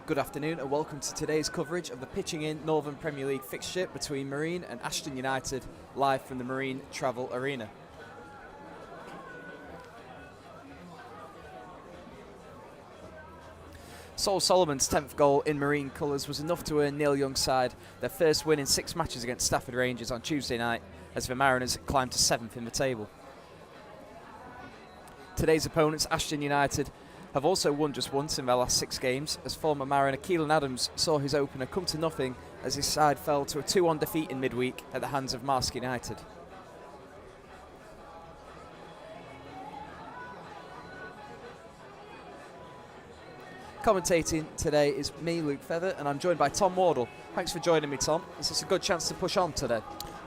Good afternoon and welcome to today's coverage of the Pitching In Northern Premier League fixture between Marine and Ashton United, live from the Marine Travel Arena. Sol Solomon's 10th goal in Marine colours was enough to earn Neil Young's side their first win in 6 matches against Stafford Rangers on Tuesday night, as the Mariners climbed to 7th in the table. Today's opponents, Ashton United, have also won just once in their last 6 games, as former Mariner Keelan Adams saw his opener come to nothing as his side fell to a 2-1 defeat in midweek at the hands of Marsk United. Commentating today is me, Luke Feather, and I'm joined by Tom Wardle. Thanks for joining me, Tom. Is this a good chance to push on today?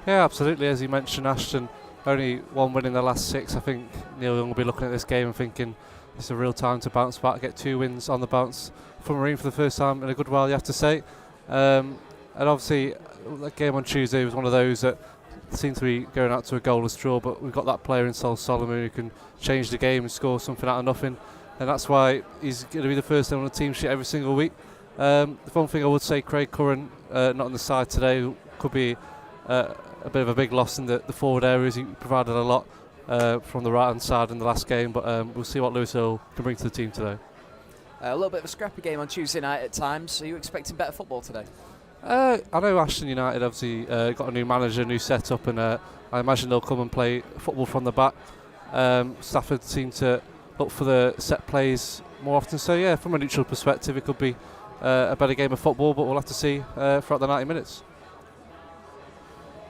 Yeah, absolutely. As you mentioned, Ashton, only 1 win in the last 6. I think Neil Young will be looking at this game and thinking it's a real time to bounce back, get 2 wins on the bounce for Marine for the first time in a good while, you have to say. And obviously, that game on Tuesday was one of those that seemed to be going out to a goalless draw, but we've got that player in Sol Solomon who can change the game and score something out of nothing. And that's why he's going to be the first name on the team sheet every single week. The one thing I would say, Craig Curran, not on the side today, could be a bit of a big loss in the forward areas. He provided a lot from the right hand side in the last game, but we'll see what Lewis Hill can bring to the team today. A little bit of a scrappy game on Tuesday night at times. Are you expecting better football today? I know Ashton United obviously got a new manager, new setup, and I imagine they'll come and play football from the back. Stafford seem to look for the set plays more often, so yeah, from a neutral perspective it could be a better game of football, but we'll have to see throughout the 90 minutes.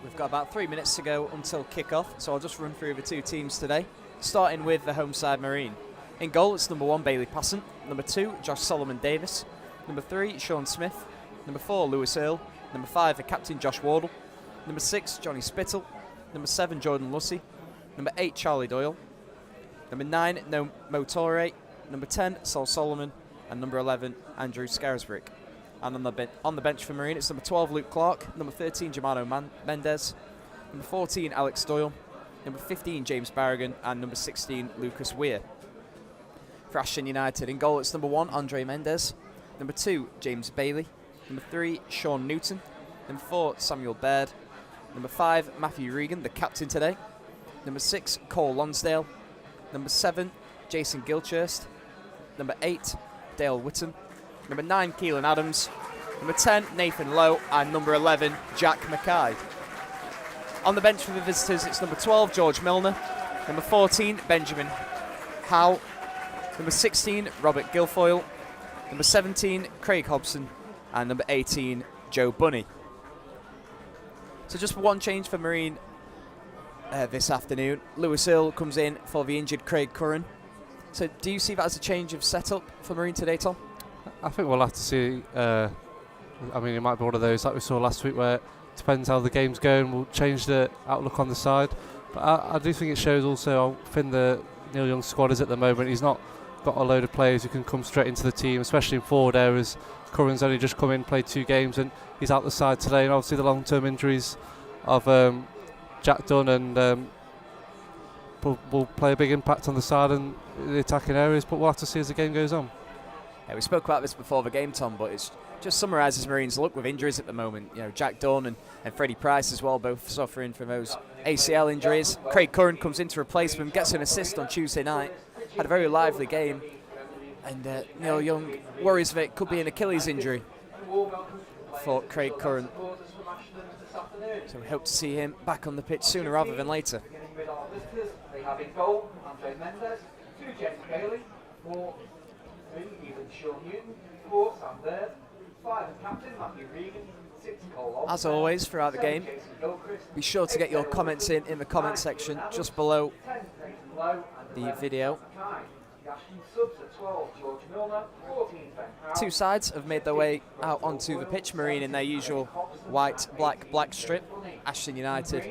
We've got about 3 minutes to go until kick-off, so I'll just run through the 2 teams today, starting with the home side Marine. In goal, it's number 1, Bailey Passant, number 2, Josh Solomon Davis, number 3, Sean Smith, number 4, Lewis Earle, number 5, the captain Josh Wardle, number 6, Johnny Spittle, number 7, Jordan Lussey, number 8, Charlie Doyle, number 9, Mo Torre, number 10, Sol Solomon, and number 11, Andrew Scarisbrick. And on the bench for Marine, it's number 12, Luke Clark, number 13, Germano Mendes, number 14, Alex Doyle, number 15, James Barragan, and number 16, Lucas Weir. For Ashton United, in goal, it's number 1, Andre Mendes, number 2, James Bailey, number 3, Sean Newton, number 4, Samuel Baird, number 5, Matthew Regan, the captain today, number 6, Cole Lonsdale, number 7, Jason Gilchurst, number 8, Dale Whitton, number 9, Keelan Adams, number 10, Nathan Lowe, and number 11, Jack Mackay. On the bench for the visitors, it's number 12, George Milner, number 14, Benjamin Howe, number 16, Robert Guilfoyle, number 17, Craig Hobson, and number 18, Joe Bunny. So just one change for Marine this afternoon. Lewis Earle comes in for the injured Craig Curran. So do you see that as a change of setup for Marine today, Tom? I think we'll have to see. I mean, it might be one of those like we saw last week where it depends how the game's going, we'll change the outlook on the side. But I do think it shows also how thin the Neil Young squad is at the moment. He's not got a load of players who can come straight into the team, especially in forward areas. Curran's only just come in, played 2 games, and he's out the side today. And obviously the long-term injuries of Jack Dunn and will play a big impact on the side and the attacking areas, but we'll have to see as the game goes on. Yeah, we spoke about this before the game, Tom, but it just summarises Marine's look with injuries at the moment. You know, Jack Dunn and Freddie Price as well, both suffering from those ACL injuries. Craig Curran comes in to replace them, gets an assist on Tuesday night, had a very lively game, and Neil Young worries that it could be an Achilles injury for Craig Curran. So we hope to see him back on the pitch sooner rather than later. They have in goal Andre Mendes, 2, James Bailey, 4, 3, Sean Newton, 4, Sam Baird, 5, the captain Matthew Regan, 6, Cole. As always, throughout the game, be sure to get your comments in the comment section just below the video. 2 sides have made their way out onto the pitch. Marine in their usual white, black strip. Ashton United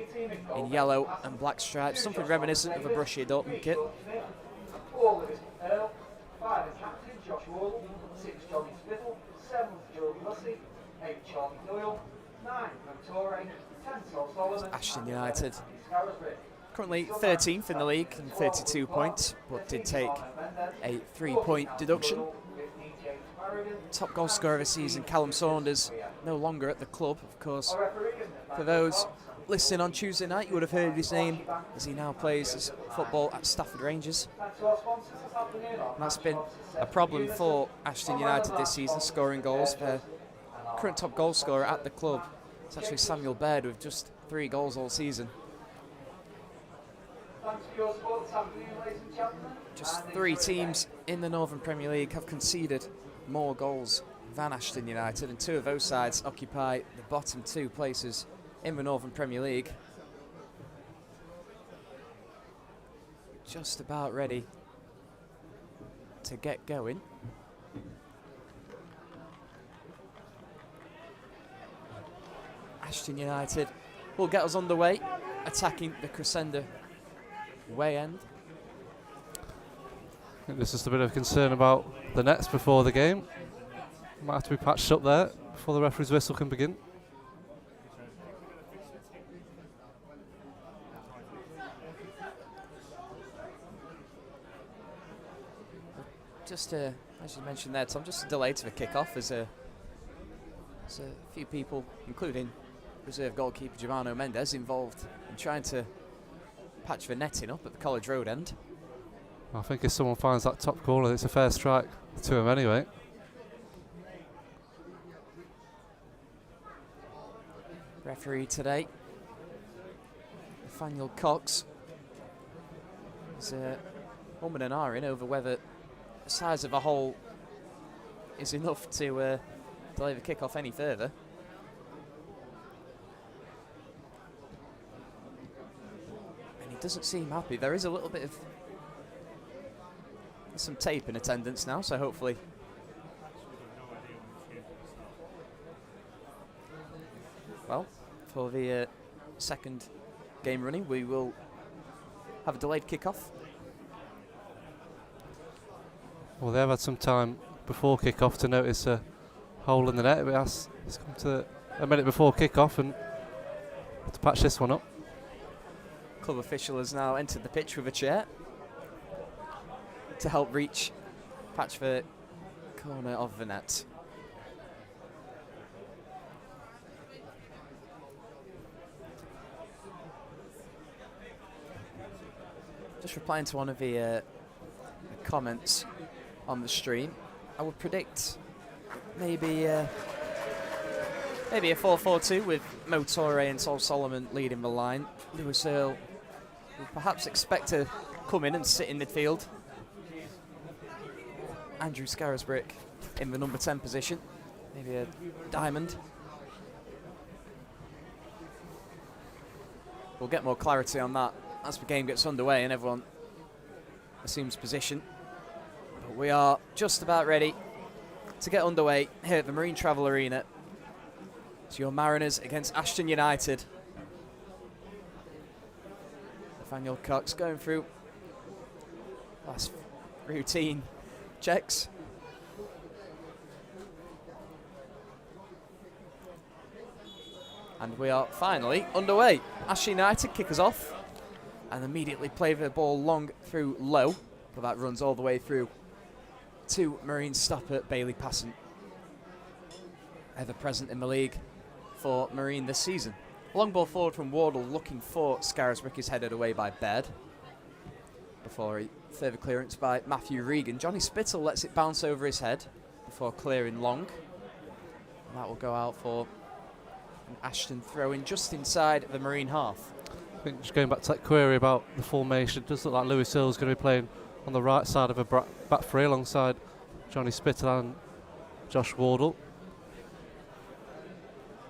in yellow and black stripes, something reminiscent of a Borussia Dortmund kit. 4, Lewis Earle, 5, the captain Josh Wardle, 6, Johnny Spittle, 7, Jordan Lussey, 8, Charlie Doyle, 9, Mo Torre, 10, Sol Solomon. Ashton United currently 13th in the league and 32 points, but did take a 3-point deduction top goal scorer of the season, Callum Saunders, no longer at the club, of course. For those listening on Tuesday night, you would have heard his name as he now plays his football at Stafford Rangers. And that's been a problem for Ashton United this season, scoring goals. Their current top goal scorer at the club is actually Samuel Baird with just 3 goals all season. Just 3 teams in the Northern Premier League have conceded more goals than Ashton United, and 2 of those sides occupy the bottom 2 places in the Northern Premier League. Just about ready to get going. Ashton United will get us underway, attacking the Crescenda way end. I think there's just a bit of concern about the nets before the game. Might have to be patched up there before the referee's whistle can begin. Just as you mentioned there, Tom, just a delay to the kick-off as a few people, including reserve goalkeeper Germano Mendes, involved in trying to patch the netting up at the College Road end. I think if someone finds that top corner, it's a fair strike to him anyway. Referee today, Nathaniel Cox, is umming and ahhing over whether the size of a hole is enough to delay the kick-off any further. And he doesn't seem happy. There is a little bit of some tape in attendance now, so hopefully well, for the second game running, we will have a delayed kick-off. Well, they've had some time before kick-off to notice a hole in the net. It's come to a minute before kick-off and to patch this one up. Club official has now entered the pitch with a chair to help patch the corner of the net. Just replying to one of the comments on the stream, I would predict maybe a 4-4-2 with Mo Toure and Sol Solomon leading the line. Lewis Earl will perhaps expect to come in and sit in midfield. Andrew Scarisbrick in the number 10 position, maybe a diamond. We'll get more clarity on that as the game gets underway and everyone assumes position. But we are just about ready to get underway here at the Marine Travel Arena. It's your Mariners against Ashton United. Nathaniel Cox going through last routine checks. And we are finally underway. Ashton United kick us off and immediately play the ball long through low, but that runs all the way through to Marine stopper Bailey Passant, ever present in the league for Marine this season. Long ball forward from Wardle, looking for Scarisbrick, is headed away by Baird before a further clearance by Matthew Regan. Johnny Spittle lets it bounce over his head before clearing long. And that will go out for an Ashton throw-in just inside the Marine half. I think just going back to that query about the formation, it does look like Lewis Earl is going to be playing on the right side of a back three alongside Johnny Spittle and Josh Wardle.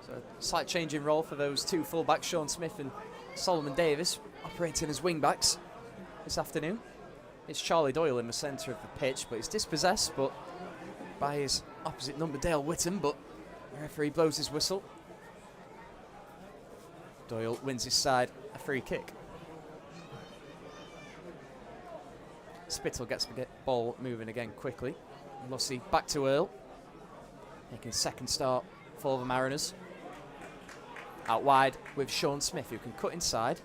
So slight change in role for those two fullbacks, Sean Smith and Solomon Davis, operating as wing-backs this afternoon. It's Charlie Doyle in the centre of the pitch, but he's dispossessed by his opposite number, Dale Whittam, but the referee blows his whistle. Doyle wins his side a free kick. Spittle gets the ball moving again quickly. Lussey back to Earl, making second start for the Mariners. Out wide with Sean Smith, who can cut inside.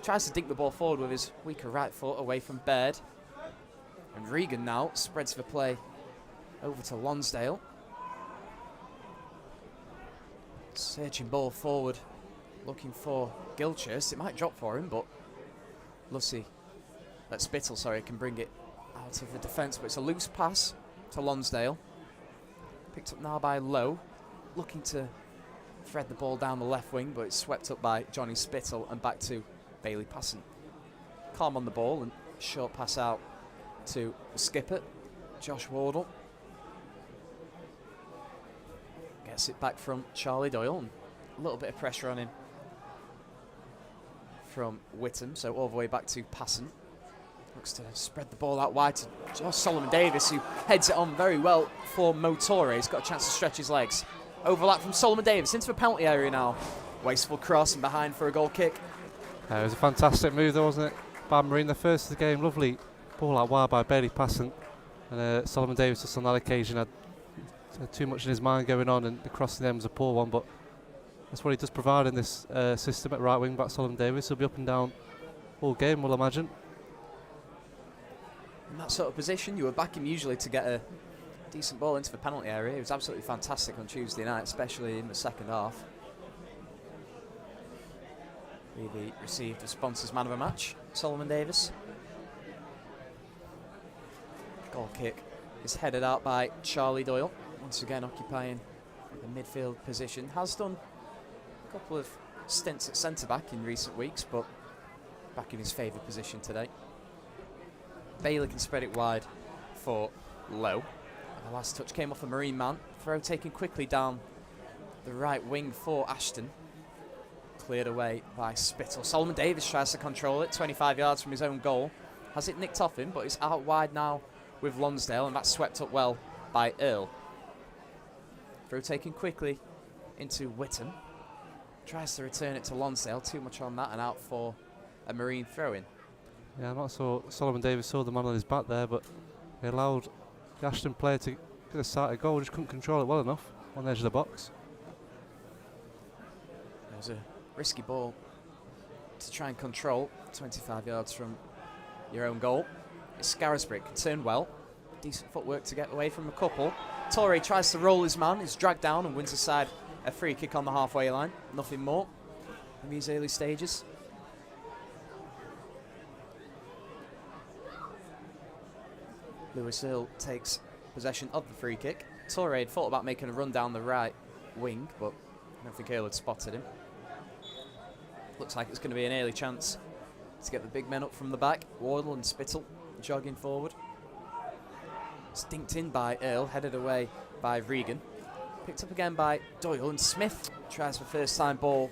Tries to dink the ball forward with his weaker right foot away from Baird. And Regan now spreads the play Over to Lonsdale. Searching ball forward, looking for Gilchrist. It might drop for him, but Spittle, sorry, can bring it out of the defence. But it's a loose pass to Lonsdale. Picked up now by Lowe, looking to thread the ball down the left wing, but it's swept up by Johnny Spittle and back to Bailey Passant. Calm on the ball and short pass out to the skipper, Josh Wardle. Gets it back from Charlie Doyle, and a little bit of pressure on him from Whittam, so all the way back to Passant. Looks to spread the ball out wide to Josh Solomon Davis, who heads it on very well for Motore. He's got a chance to stretch his legs. Overlap from Solomon Davis into the penalty area now. Wasteful cross and behind for a goal kick. It was a fantastic move though, wasn't it, by Marine? The first of the game, lovely ball out wide by Bailey Passant. And Solomon Davis just on that occasion had too much in his mind going on, and the cross to them was a poor one, but that's what he does provide in this system at right wing back. Solomon Davis will be up and down all game, we'll imagine. In that sort of position, you were backing usually to get a decent ball into the penalty area. He was absolutely fantastic on Tuesday night, especially in the second half. Really received the sponsors man of the match, Solomon Davis. Goal kick is headed out by Charlie Doyle, once again occupying the midfield position. Has done a couple of stints at centre-back in recent weeks, but back in his favoured position today. Bailey can spread it wide for Lowe. The last touch came off a Marine man. Throw taken quickly down the right wing for Ashton. Cleared away by Spittle. Solomon Davis tries to control it, 25 yards from his own goal. Has it nicked off him, but it's out wide now with Lonsdale, and that's swept up well by Earl. Throw taken quickly into Whittam. Tries to return it to Lonsdale, too much on that, and out for a Marine throw-in. Yeah, I'm not sure Solomon Davis saw the man on his back there, but he allowed the Ashton player to get a sighted goal, just couldn't control it well enough on the edge of the box. There's a risky ball to try and control, 25 yards from your own goal. It's Scarisbrick, can turn well. Decent footwork to get away from a couple. Torre tries to roll his man, is dragged down and wins aside a free kick on the halfway line. Nothing more in these early stages. Lewis Earl takes possession of the free kick. Torre had thought about making a run down the right wing, but I don't think Earl had spotted him. Looks like it's going to be an early chance to get the big men up from the back. Wardle and Spittle jogging forward. Stinked in by Earl, headed away by Regan. Picked up again by Doyle, and Smith tries for first time ball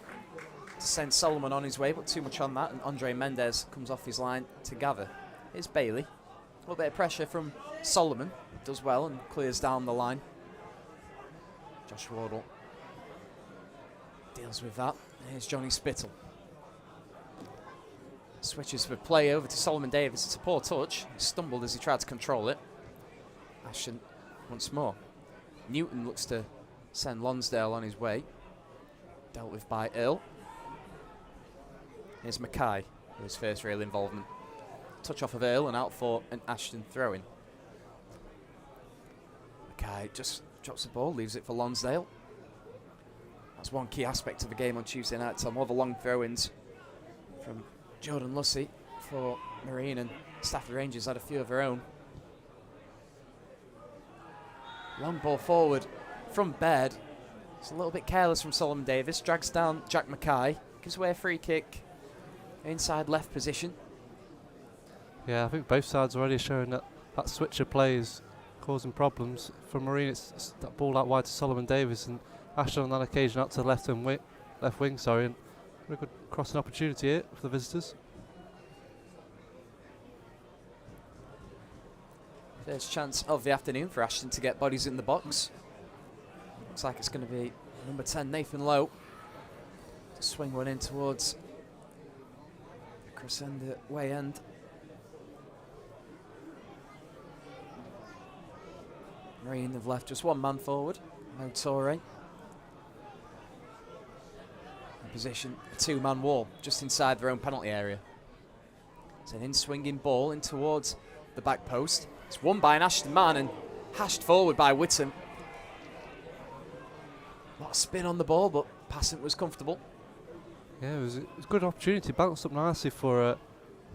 to send Solomon on his way, but too much on that, and Andre Mendez comes off his line to gather. Here's Bailey. A little bit of pressure from Solomon, does well and clears down the line. Josh Wardle deals with that. Here's Johnny Spittle. Switches for play over to Solomon Davis. It's a poor touch. He stumbled as he tried to control it. Ashton once more. Newton looks to send Lonsdale on his way. Dealt with by Earl. Here's Mackay, his first real involvement. Touch off of Earl and out for an Ashton throw-in. Mackay just drops the ball, leaves it for Lonsdale. That's one key aspect of the game on Tuesday night. Some other long throw-ins from Jordan Lussey for Marine, and Stafford Rangers had a few of their own. Long ball forward from Baird. It's a little bit careless from Solomon Davis. Drags down Jack Mackay. Gives away a free kick. Inside left position. Yeah, I think both sides already showing that that switch of play is causing problems. For Marine, it's that ball out wide to Solomon Davis, and Ashton on that occasion out to the left wing, and very good crossing opportunity here for the visitors. First chance of the afternoon for Ashton to get bodies in the box. Looks like it's going to be number 10, Nathan Lowe, to swing one in towards the Crescenda way end. Marine have left just one man forward, Motore. In position, a two-man wall just inside their own penalty area. It's an in-swinging ball in towards the back post. It's won by an Ashton man and hashed forward by Whittam. A lot of spin on the ball, but passing was comfortable. Yeah, it was a good opportunity. Bounced up nicely for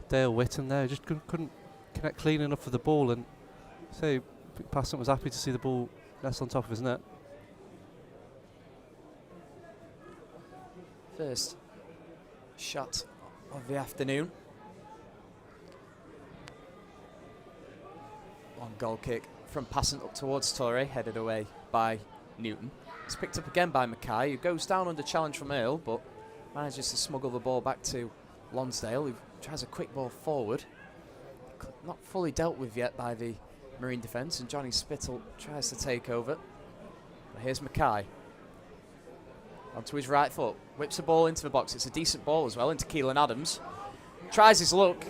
Dale Whittam there. Just couldn't connect clean enough for the ball. And say, Passant was happy to see the ball nest on top of his net. First shot of the afternoon. Long goal kick from Passant up towards Torre, headed away by Newton. It's picked up again by Mackay, who goes down under challenge from Earl, but manages to smuggle the ball back to Lonsdale, who tries a quick ball forward. Not fully dealt with yet by the Marine defence, and Johnny Spittle tries to take over. But here's Mackay. Onto his right foot, whips the ball into the box. It's a decent ball as well, into Keelan Adams. Tries his luck.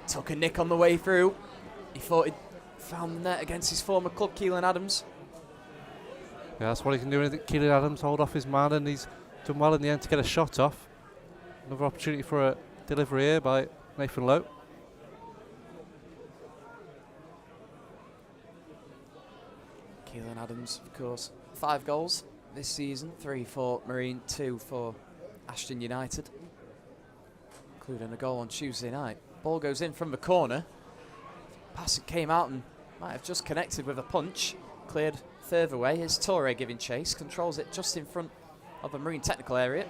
Took a nick on the way through. He thought he'd found the net against his former club, Keelan Adams. Yeah, that's what he can do. Keelan Adams hold off his man, and he's done well in the end to get a shot off. Another opportunity for a delivery here by Nathan Lowe. Keelan Adams, of course, 5 goals this season, 3 for Marine, 2 for Ashton United, including a goal on Tuesday night. Ball goes in from the corner. Pass came out and might have just connected with a punch. Cleared further away. Here's Torre giving chase. Controls it just in front of the Marine technical area.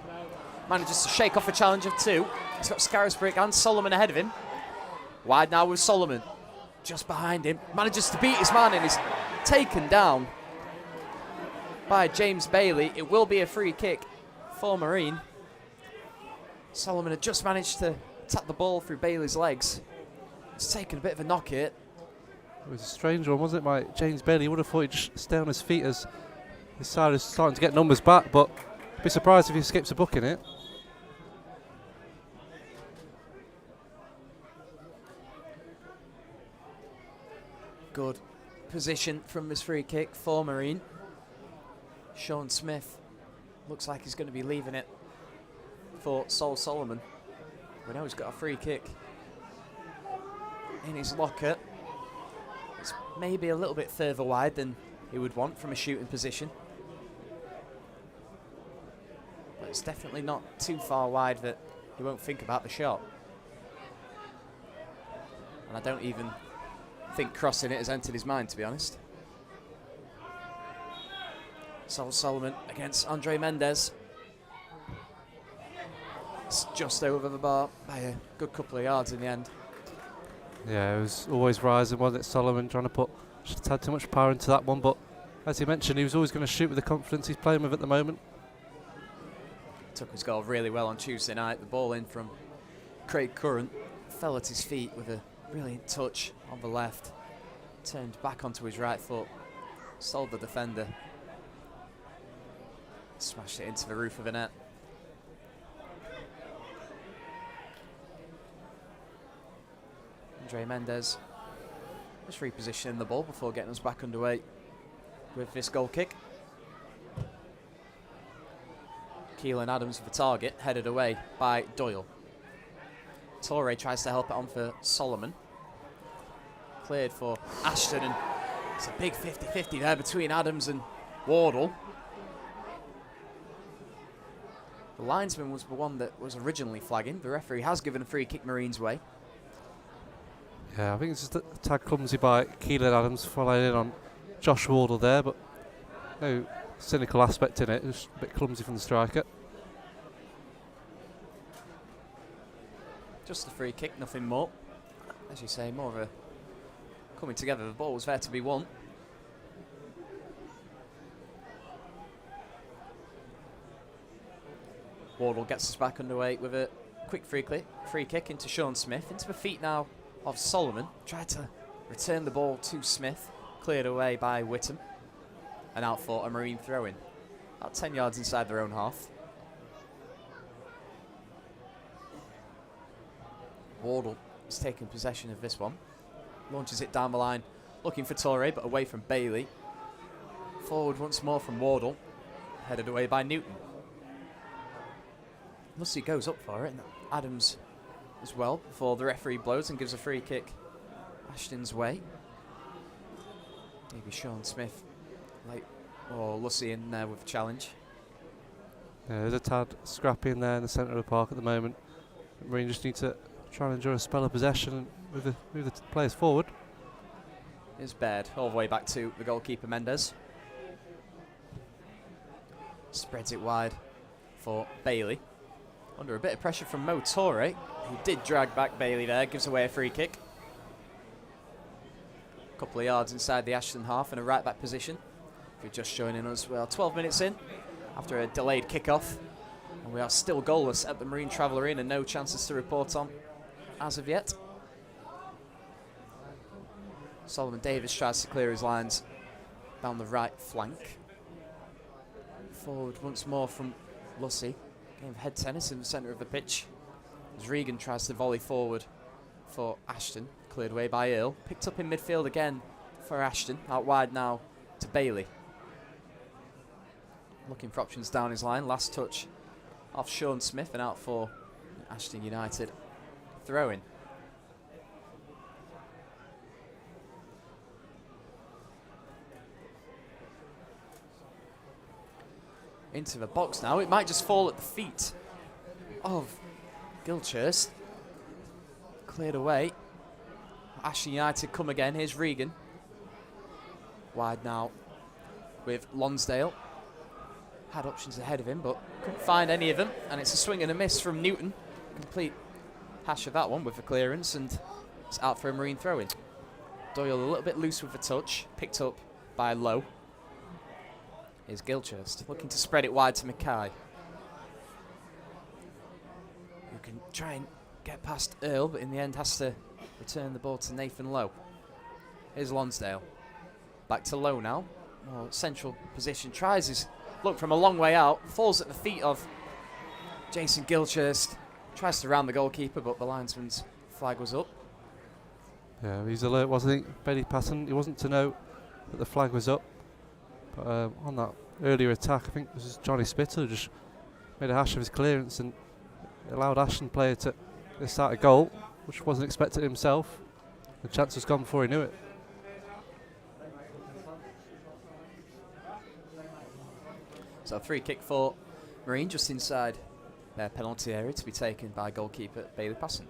Manages to shake off a challenge of 2. He's got Scarisbrick and Solomon ahead of him. Wide now with Solomon. Just behind him. Manages to beat his man and is taken down by James Bailey. It will be a free kick for Marine. Solomon had just managed to tap the ball through Bailey's legs. It's taken a bit of a knock here. It was a strange one, wasn't it, by James Bailey? You would have thought he'd just stay on his feet as his side is starting to get numbers back, but I'd be surprised if he skips a book in it. Good position from this free kick for Marine. Sean Smith looks like he's going to be leaving it for Sol Solomon. We know he's got a free kick in his locker. It's maybe a little bit further wide than he would want from a shooting position. But it's definitely not too far wide that he won't think about the shot. And I don't even think crossing it has entered his mind, to be honest. Sol Solomon against Andre Mendez. It's just over the bar by a good couple of yards in the end. Yeah, it was always rising, wasn't it? Solomon trying to put just had too much power into that one, but as he mentioned, he was always going to shoot with the confidence he's playing with at the moment. Took his goal really well on Tuesday night. The ball in from Craig Curran, fell at his feet with a brilliant touch on the left. Turned back onto his right foot, stole the defender, smashed it into the roof of the net. Andre Mendez just repositioning the ball before getting us back underway with this goal kick. Keelan Adams for the target, headed away by Doyle. Torre tries to help it on for Solomon. Cleared for Ashton, and it's a big 50-50 there between Adams and Wardle. The linesman was the one that was originally flagging. The referee has given a free kick Marine's way. Yeah, I think it's just a tag clumsy by Keelan Adams following in on Josh Wardle there, but no cynical aspect in it. It was a bit clumsy from the striker. Just a free kick, nothing more. As you say, more of a coming together. The ball was there to be won. Wardle gets us back underway with a quick free kick into Sean Smith. Into the feet now of Solomon. Tried to return the ball to Smith. Cleared away by Whittam. And out for a Marine throw-in. About 10 yards inside their own half. Wardle is taking possession of this one. Launches it down the line. Looking for Torre, but away from Bailey. Forward once more from Wardle. Headed away by Newton. Lucy goes up for it, and Adams as well, before the referee blows and gives a free kick Ashton's way. Maybe Sean Smith, or Lucy in there with a challenge. Yeah, there's a tad scrappy in there in the centre of the park at the moment. Marine just need to try and enjoy a spell of possession and move the players forward. Is Baird all the way back to the goalkeeper Mendes. Spreads it wide for Bailey. Under a bit of pressure from Mo Torre, who did drag back Bailey there, gives away a free kick. A couple of yards inside the Ashton half in a right back position. If you're just joining us, well, 12 minutes in after a delayed kick-off. And we are still goalless at the Marine Travel Arena, no chances to report on as of yet. Solomon Davis tries to clear his lines down the right flank. Forward once more from Lucy. Game of head tennis in the centre of the pitch. As Regan tries to volley forward for Ashton. Cleared away by Earl. Picked up in midfield again for Ashton. Out wide now to Bailey. Looking for options down his line. Last touch off Sean Smith and out for Ashton United. Throw-in. Into the box now. It might just fall at the feet of Gilchurst. Cleared away. Ashton United come again. Here's Regan. Wide now with Lonsdale. Had options ahead of him, but couldn't find any of them. And it's a swing and a miss from Newton. Complete hash of that one with the clearance, and it's out for a Marine throw-in. Doyle a little bit loose with the touch. Picked up by Lowe. Is Gilchurst looking to spread it wide to Mackay, who can try and get past Earl, but in the end has to return the ball to Nathan Lowe. Here's Lonsdale. Back to Lowe now. More central position. Tries his look from a long way out. Falls at the feet of Jason Gilchurst. Tries to round the goalkeeper, but the linesman's flag was up. Yeah, he's alert, wasn't he? Bailey Patton. He wasn't to know that the flag was up. But on that earlier attack, I think this is Johnny Spittle who just made a hash of his clearance and allowed Ashton player to start a goal, which wasn't expected himself. The chance was gone before he knew it. So a free kick for Marine just inside their penalty area to be taken by goalkeeper Bailey Passon.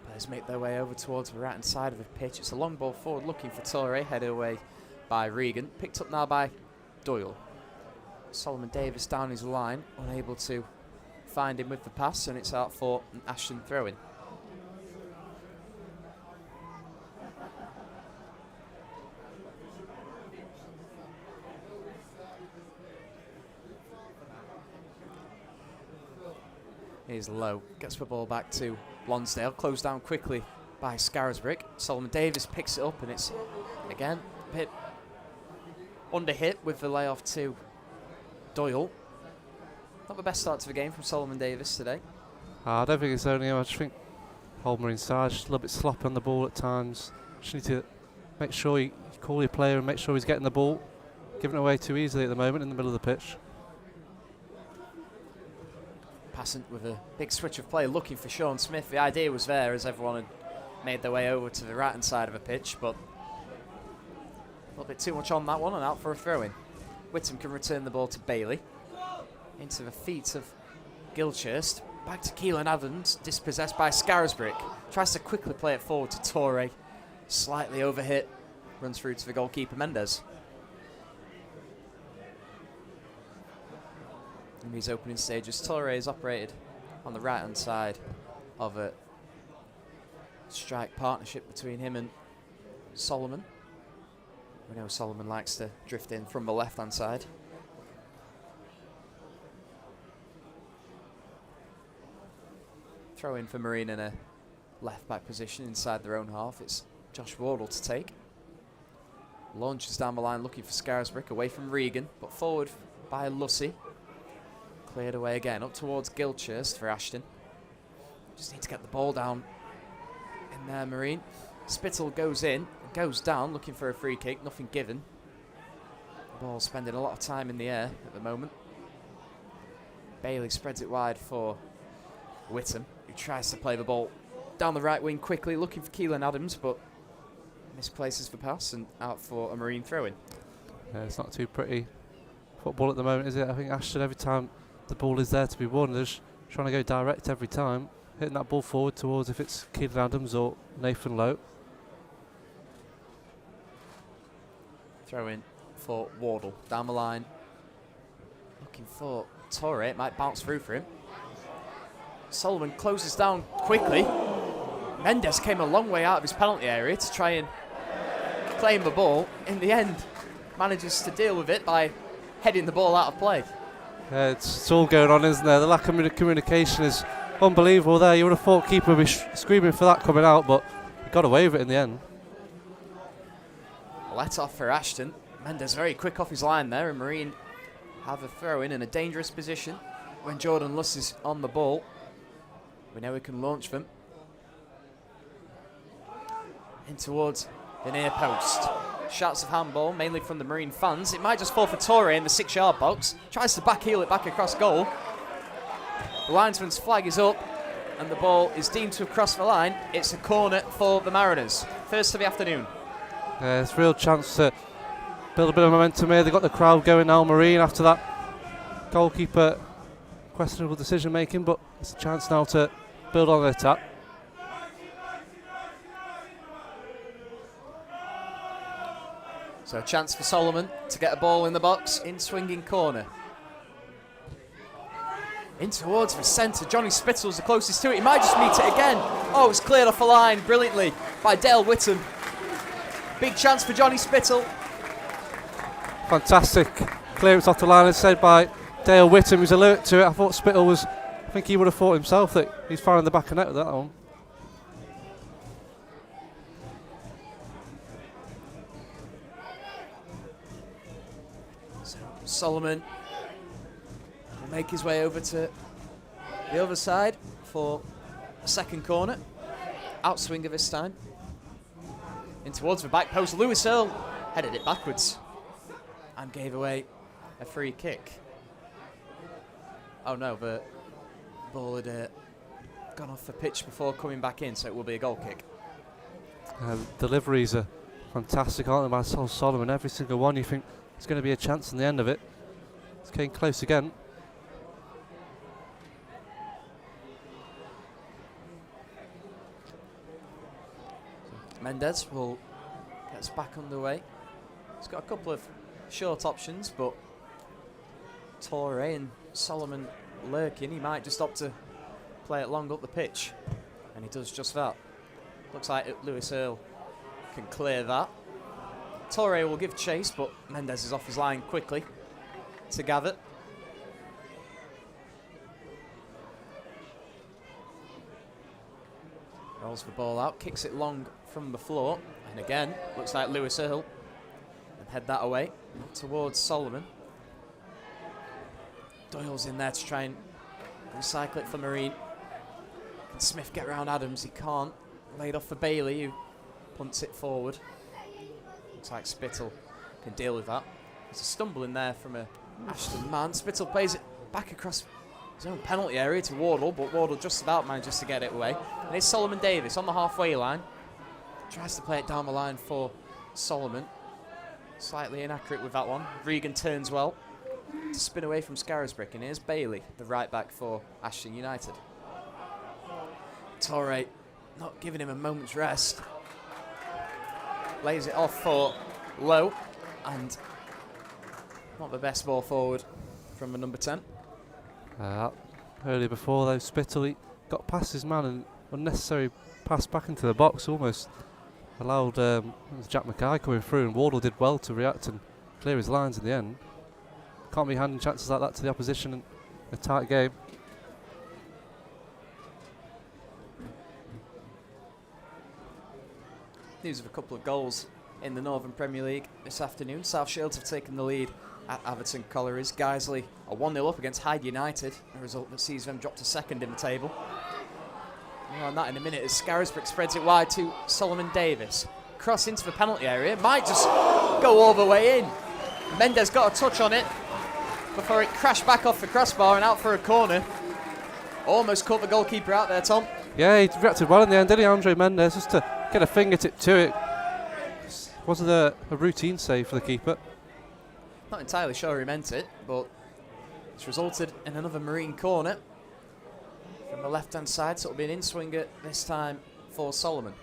Players make their way over towards the right hand side of the pitch. It's a long ball forward looking for Torre, headed away by Regan. Picked up now by Doyle. Solomon Davis down his line, unable to find him with the pass, and it's out for an Ashton throw-in. Here's Lowe, gets the ball back to Lonsdale, closed down quickly by Scarisbrick. Solomon Davis picks it up, and it's again a bit under hit with the layoff to Doyle. Not the best start to the game from Solomon Davis today. I don't think it's only him. I just think whole Marine side just a little bit sloppy on the ball at times. Just need to make sure you call your player and make sure he's getting the ball. Giving it away too easily at the moment in the middle of the pitch. Passant with a big switch of play looking for Sean Smith. The idea was there as everyone had made their way over to the right hand side of the pitch, but a little bit too much on that one and out for a throw-in. Whittam can return the ball to Bailey. Into the feet of Gilchurst. Back to Keelan Adams, dispossessed by Scarisbrick. Tries to quickly play it forward to Torre. Slightly overhit. Runs through to the goalkeeper Mendes. In these opening stages, Torre is operated on the right hand side of a strike partnership between him and Solomon. We know Solomon likes to drift in from the left hand side. Throw in for Marine in a left back position inside their own half. It's Josh Wardle to take. Launches down the line looking for Scarisbrick, away from Regan, but forward by Lucy. Cleared away again, up towards Gilchurst for Ashton. Just need to get the ball down in there, Marine. Spittle goes in, goes down, looking for a free kick, nothing given. The ball spending a lot of time in the air at the moment. Bailey spreads it wide for Whittam, who tries to play the ball down the right wing quickly, looking for Keelan Adams, but misplaces the pass and out for a Marine throw-in. Yeah, it's not too pretty football at the moment, is it? I think Ashton, every time the ball is there to be won, they're just trying to go direct every time, hitting that ball forward towards if it's Keelan Adams or Nathan Lowe. Throw-in for Wardle, down the line. Looking for Torre, it might bounce through for him. Solomon closes down quickly. Mendes came a long way out of his penalty area to try and claim the ball. In the end, manages to deal with it by heading the ball out of play. Yeah, it's all going on, isn't there? The lack of communication is unbelievable there. You would have thought keeper would be screaming for that coming out, but he got away with it in the end. Let off for Ashton. Mendes very quick off his line there, and Marine have a throw-in in a dangerous position when Jordan Luss is on the ball. We know we can launch them. In towards the near post. Shouts of handball, mainly from the Marine fans. It might just fall for Torre in the 6-yard box. Tries to backheel it back across goal. The linesman's flag is up, and the ball is deemed to have crossed the line. It's a corner for the Mariners. First of the afternoon. It's a real chance to build a bit of momentum here. They've got the crowd going now, Marine, after that goalkeeper questionable decision making, but it's a chance now to build on the attack. So a chance for Solomon to get a ball in the box in swinging corner. In towards the centre. Johnny Spittle's the closest to it. He might just meet it again. Oh, it's cleared off the line brilliantly by Dale Whittam. Big chance for Johnny Spittle. Fantastic clearance off the line, as said by Dale Whittam, who's alert to it. I thought Spittle was, I think he would have thought himself that he's firing the back of net with that one. Solomon will make his way over to the other side for a second corner. Outswinger this time. In towards the back post. Lewis Earl headed it backwards and gave away a free kick. Oh no, the ball had gone off the pitch before coming back in, so it will be a goal kick. Deliveries are fantastic, aren't they, by Solomon? Every single one, you think there's going to be a chance in the end of it. It's getting close again. Mendes will get us back underway. He's got a couple of short options, but Torre and Solomon lurking. He might just opt to play it long up the pitch, and he does just that. Looks like Lewis Earl can clear that. Torre will give chase, but Mendes is off his line quickly to gather. Rolls the ball out, kicks it long from the floor, and again, looks like Lewis Earl and head that away towards Solomon. Doyle's in there to try and recycle it for Marine. Can Smith get around Adams? He can't. Laid off for Bailey, who punts it forward. Looks like Spittle can deal with that. There's a stumble in there from a Ashton man. Spittle plays it back across his own penalty area to Wardle, but Wardle just about manages to get it away. And it's Solomon Davis on the halfway line. Tries to play it down the line for Solomon. Slightly inaccurate with that one. Regan turns well to spin away from Scarisbrick, and here's Bailey, the right back for Ashton United. Torre not giving him a moment's rest. Lays it off for Lowe, and not the best ball forward from the number 10. Earlier before though, Spittle, he got past his man and unnecessary pass back into the box, almost allowed Jack Mackay coming through, and Wardle did well to react and clear his lines in the end. Can't be handing chances like that to the opposition in a tight game. News of a couple of goals in the Northern Premier League this afternoon. South Shields have taken the lead at Atherton Collieries. Guiseley are 1-0 up against Hyde United, a result that sees them drop to second in the table. More on that in a minute as Scarisbrick spreads it wide to Solomon Davis. Cross into the penalty area, might just go all the way in. Mendes got a touch on it before it crashed back off the crossbar and out for a corner. Almost caught the goalkeeper out there, Tom. Yeah, he reacted well in the end, didn't he, Andre Mendes, just to get a fingertip to it. Wasn't a routine save for the keeper. Not entirely sure he meant it, but it's resulted in another Marine corner from the left-hand side, so it'll be an in-swinger this time for Solomon.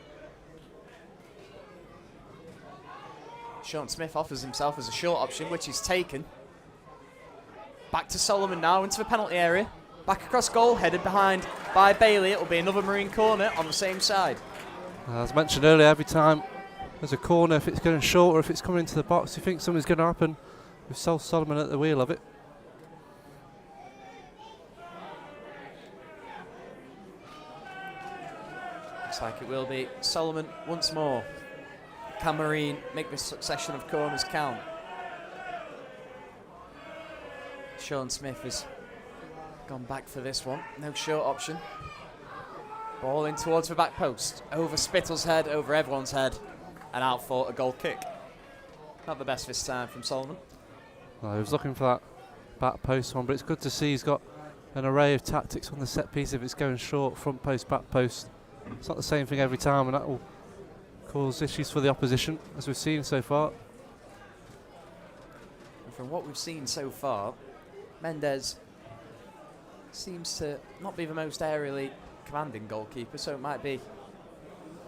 Sean Smith offers himself as a short option, which is taken. Back to Solomon now into the penalty area. Back across goal, headed behind by Bailey. It'll be another Marine corner on the same side. As mentioned earlier, every time there's a corner, if it's going short or if it's coming into the box, you think something's going to happen with Solomon at the wheel of it. Looks like it will be Solomon once more. Can Marine make this succession of corners count? Sean Smith has gone back for this one. No short option. Ball in towards the back post. Over Spittle's head, over everyone's head, and out for a goal kick. Not the best this time from Solomon. Well, he was looking for that back post one, but it's good to see he's got an array of tactics on the set piece if it's going short, front post, back post. It's not the same thing every time, and that will cause issues for the opposition, as we've seen so far. And from what we've seen so far, Mendes seems to not be the most aerially commanding goalkeeper, so it might be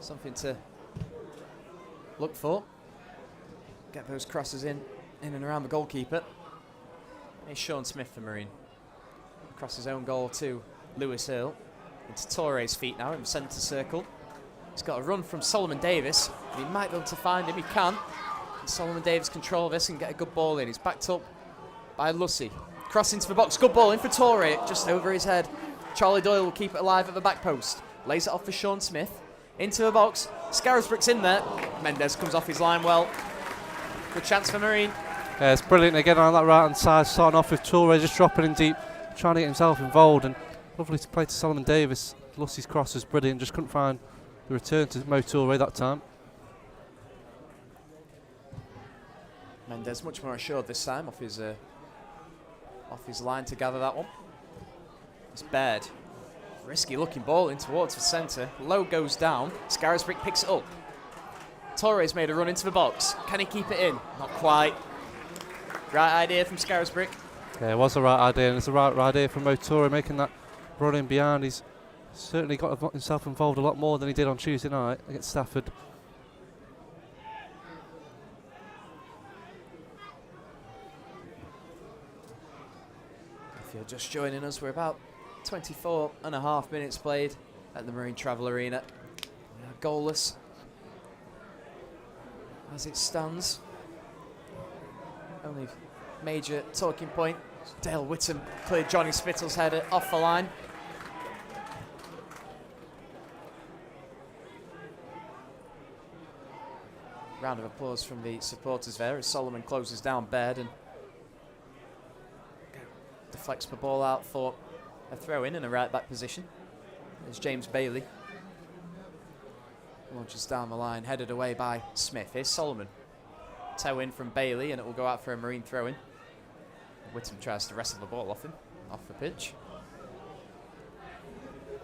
something to look for. Get those crosses in and around the goalkeeper. Here's Sean Smith for Marine. Across his own goal to Lewis Earle. Into Torre's feet now in the centre circle. He's got a run from Solomon Davis. He might be able to find him, he can. And Solomon Davis control this and get a good ball in. He's backed up by Lucy. Cross into the box, good ball in for Torre, just over his head. Charlie Doyle will keep it alive at the back post. Lays it off for Sean Smith. Into the box, Scarisbrick's in there. Mendes comes off his line well. Good chance for Marine. Yeah, it's brilliant again on that right hand side, starting off with Torre just dropping in deep, trying to get himself involved, and lovely to play to Solomon Davis. Lucy's cross was brilliant, just couldn't find the return to Mo Torre that time. Mendes much more assured this time off his line to gather that one. It's Baird. Risky looking ball in towards the centre. Low goes down. Scarisbrick picks it up. Torres made a run into the box. Can he keep it in? Not quite. Right idea from Scarisbrick. Yeah, it was the right idea, and it's the right idea from Mo Torre making that run in behind. He's certainly got himself involved a lot more than he did on Tuesday night against Stafford. If you're just joining us, we're about 24 and a half minutes played at the Marine Travel Arena. Goalless as it stands. Only major talking point, Dale Whittam cleared Johnny Spittle's header off the line. Round of applause from the supporters there as Solomon closes down Baird and deflects the ball out for a throw in a right back position. There's James Bailey. Launches down the line, headed away by Smith. Here's Solomon. Toe in from Bailey and it will go out for a Marine throw in. Whittam tries to wrestle the ball off him, off the pitch.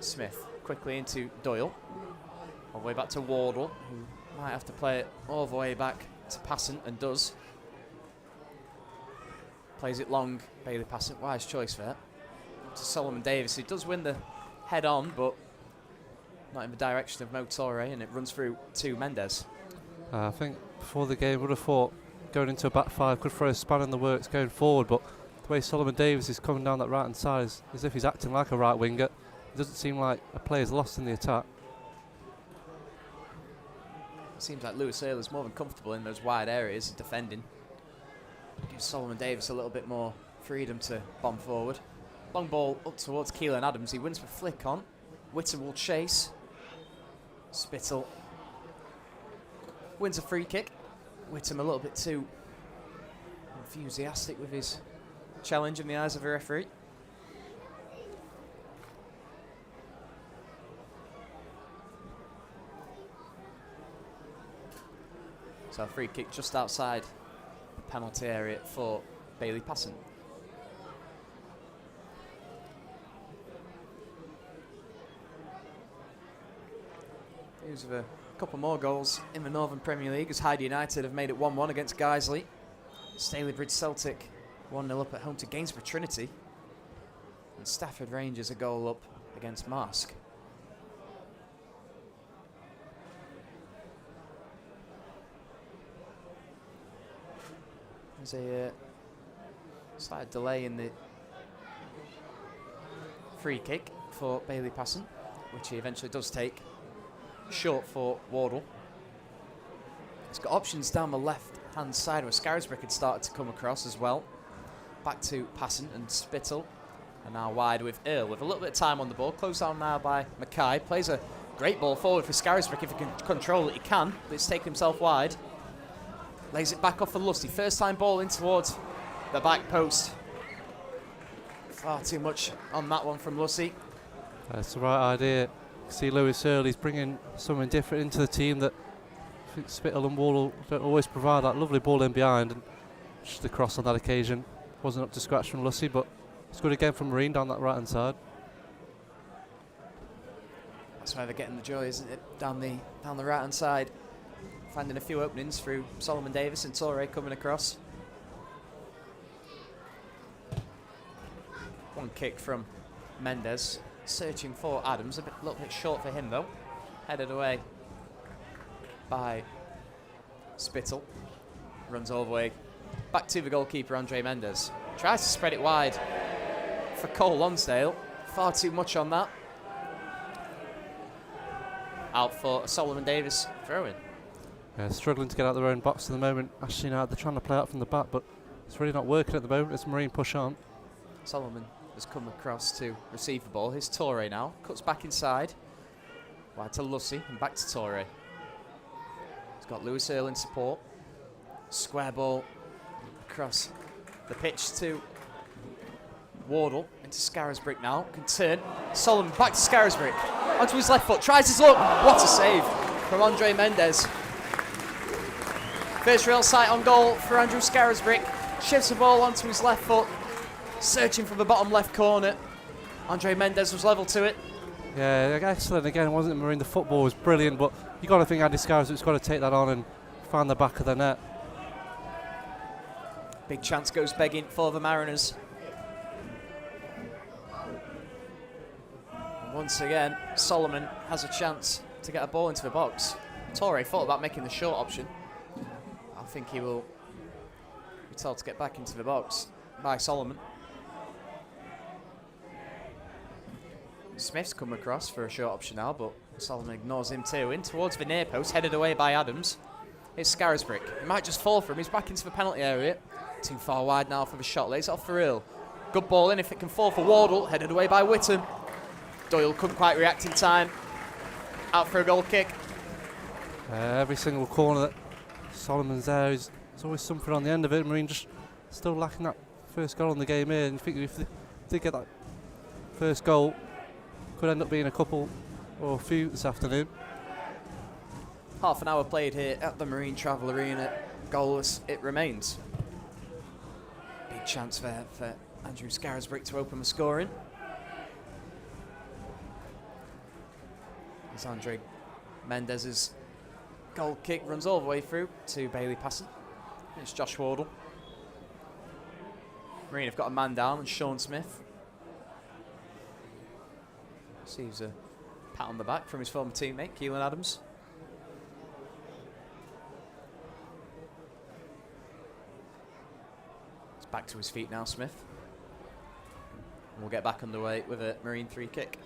Smith quickly into Doyle. All the way back to Wardle, who might have to play it all the way back to Passant and does. Plays it long, Bailey Passant, wise choice there. To Solomon Davis, who does win the head on, but not in the direction of Mo Torre, and it runs through to Mendes. I think before the game would have thought going into a back five could throw a span in the works going forward, but the way Solomon Davis is coming down that right hand side is as if he's acting like a right winger. It doesn't seem like a player's lost in the attack. It seems like Lewis Earle is more than comfortable in those wide areas defending. Gives Solomon Davis a little bit more freedom to bomb forward. Long ball up towards Keelan Adams. He wins with flick on. Whittam will chase. Spittle wins a free kick. Whittam a little bit too enthusiastic with his challenge in the eyes of the referee. So a free kick just outside the penalty area for Bailey Passant. News of a couple more goals in the Northern Premier League as Hyde United have made it 1-1 against Guiseley. Stalybridge Celtic 1-0 up at home to Gainsborough Trinity. And Stafford Rangers a goal up against Marsk. There's a slight delay in the free kick for Bailey Passon, which he eventually does take. Short for Wardle. He's got options down the left-hand side where Scarisbrick had started to come across as well. Back to Passon and Spittle. And now wide with Earl with a little bit of time on the ball. Closed down now by Mackay. Plays a great ball forward for Scarisbrick. If he can control it, he can. But it's taken himself wide. Lays it back off for Lusty. First time ball in towards the back post. Far too much on that one from Lusty. That's the right idea. See Lewis Earl, he's bringing something different into the team that I think Spittle and Wardle don't always provide. That lovely ball in behind, and just the cross on that occasion wasn't up to scratch from Lusty, but it's good again from Marine down that right hand side. That's why they're getting the joy, isn't it? Down the right hand side, finding a few openings through Solomon Davis and Torre coming across. One kick from Mendes. Searching for Adams, a little bit short for him though. Headed away by Spittle. Runs all the way back to the goalkeeper, Andre Mendes. Tries to spread it wide for Cole Lonsdale. Far too much on that. Out for Solomon Davis throw-in. Yeah, struggling to get out their own box at the moment. Ashton United, they're trying to play out from the back, but it's really not working at the moment. It's Marine push on. Solomon has come across to receive the ball. Here's Torre now. Cuts back inside. Wide to Lussey and back to Torre. He's got Lewis Earl in support. Square ball across the pitch to Wardle into Scarisbrick now. Can turn. Solomon back to Scarisbrick. Onto his left foot. Tries his luck. What a save from Andre Mendes. First real sight on goal for Andrew Scarisbrick. Shifts the ball onto his left foot. Searching for the bottom left corner. Andre Mendes was level to it. Yeah, excellent again, wasn't it, Marine? The football was brilliant, but you got to think Andy Scarisbrick's got to take that on and find the back of the net. Big chance goes begging for the Mariners. Once again, Solomon has a chance to get a ball into the box. Torre thought about making the short option. I think he will be told to get back into the box by Solomon. Smith's come across for a short option now, but Solomon ignores him too. In towards the near post, headed away by Adams. Here's Scarisbrick. He might just fall for him. He's back into the penalty area. Too far wide now for the shot. Lays it off for Earl. Good ball in if it can fall for Wardle. Headed away by Whitton. Doyle couldn't quite react in time. Out for a goal kick. Every single corner that Solomon's there, there's always something on the end of it. Marine just still lacking that first goal in the game here. And you think if they did get that first goal, could end up being a couple or a few this afternoon. Half an hour played here at the Marine Travel Arena. Goalless it remains. Big chance there for Andrew Scarisbrick to open the scoring. As Andre Mendes's goal kick runs all the way through to Bailey Passon. It's Josh Wardle. Marine have got a man down, and Sean Smith receives a pat on the back from his former teammate, Keelan Adams. He's back to his feet now, Smith. And we'll get back underway with a Marine free kick.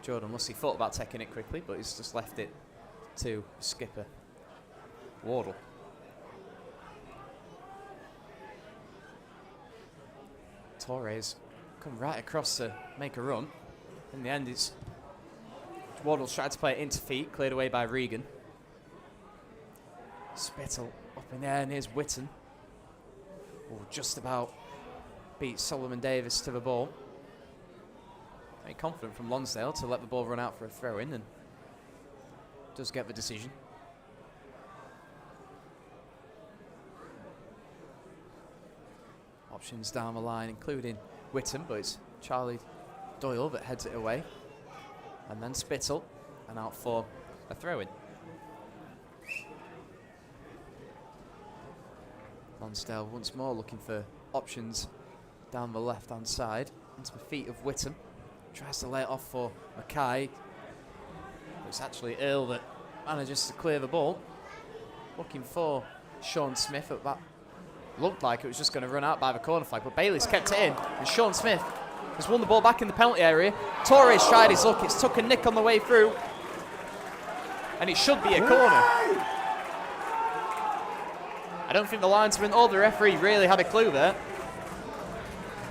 Jordan Lussey thought about taking it quickly, but he's just left it to skipper Wardle. Torres come right across to make a run. In the end, it's Wardle's tried to play it into feet, cleared away by Regan. Spittle up in the air, and here's Whitton. Will just about beat Solomon Davis to the ball. Very confident from Lonsdale to let the ball run out for a throw-in, and does get the decision. Options down the line, including Whitton, but it's Charlie Doyle that heads it away. And then Spittle and out for a throw-in. Lonsdale once more looking for options down the left-hand side into the feet of Whittam. Tries to lay it off for Mackay. It's actually Earl that manages to clear the ball. Looking for Sean Smith at that. Looked like it was just going to run out by the corner flag, but Bailey's kept it in, and Sean Smith has won the ball back in the penalty area. Torres tried his luck. It's took a nick on the way through, and it should be a corner. I don't think the linesman or the referee really had a clue there.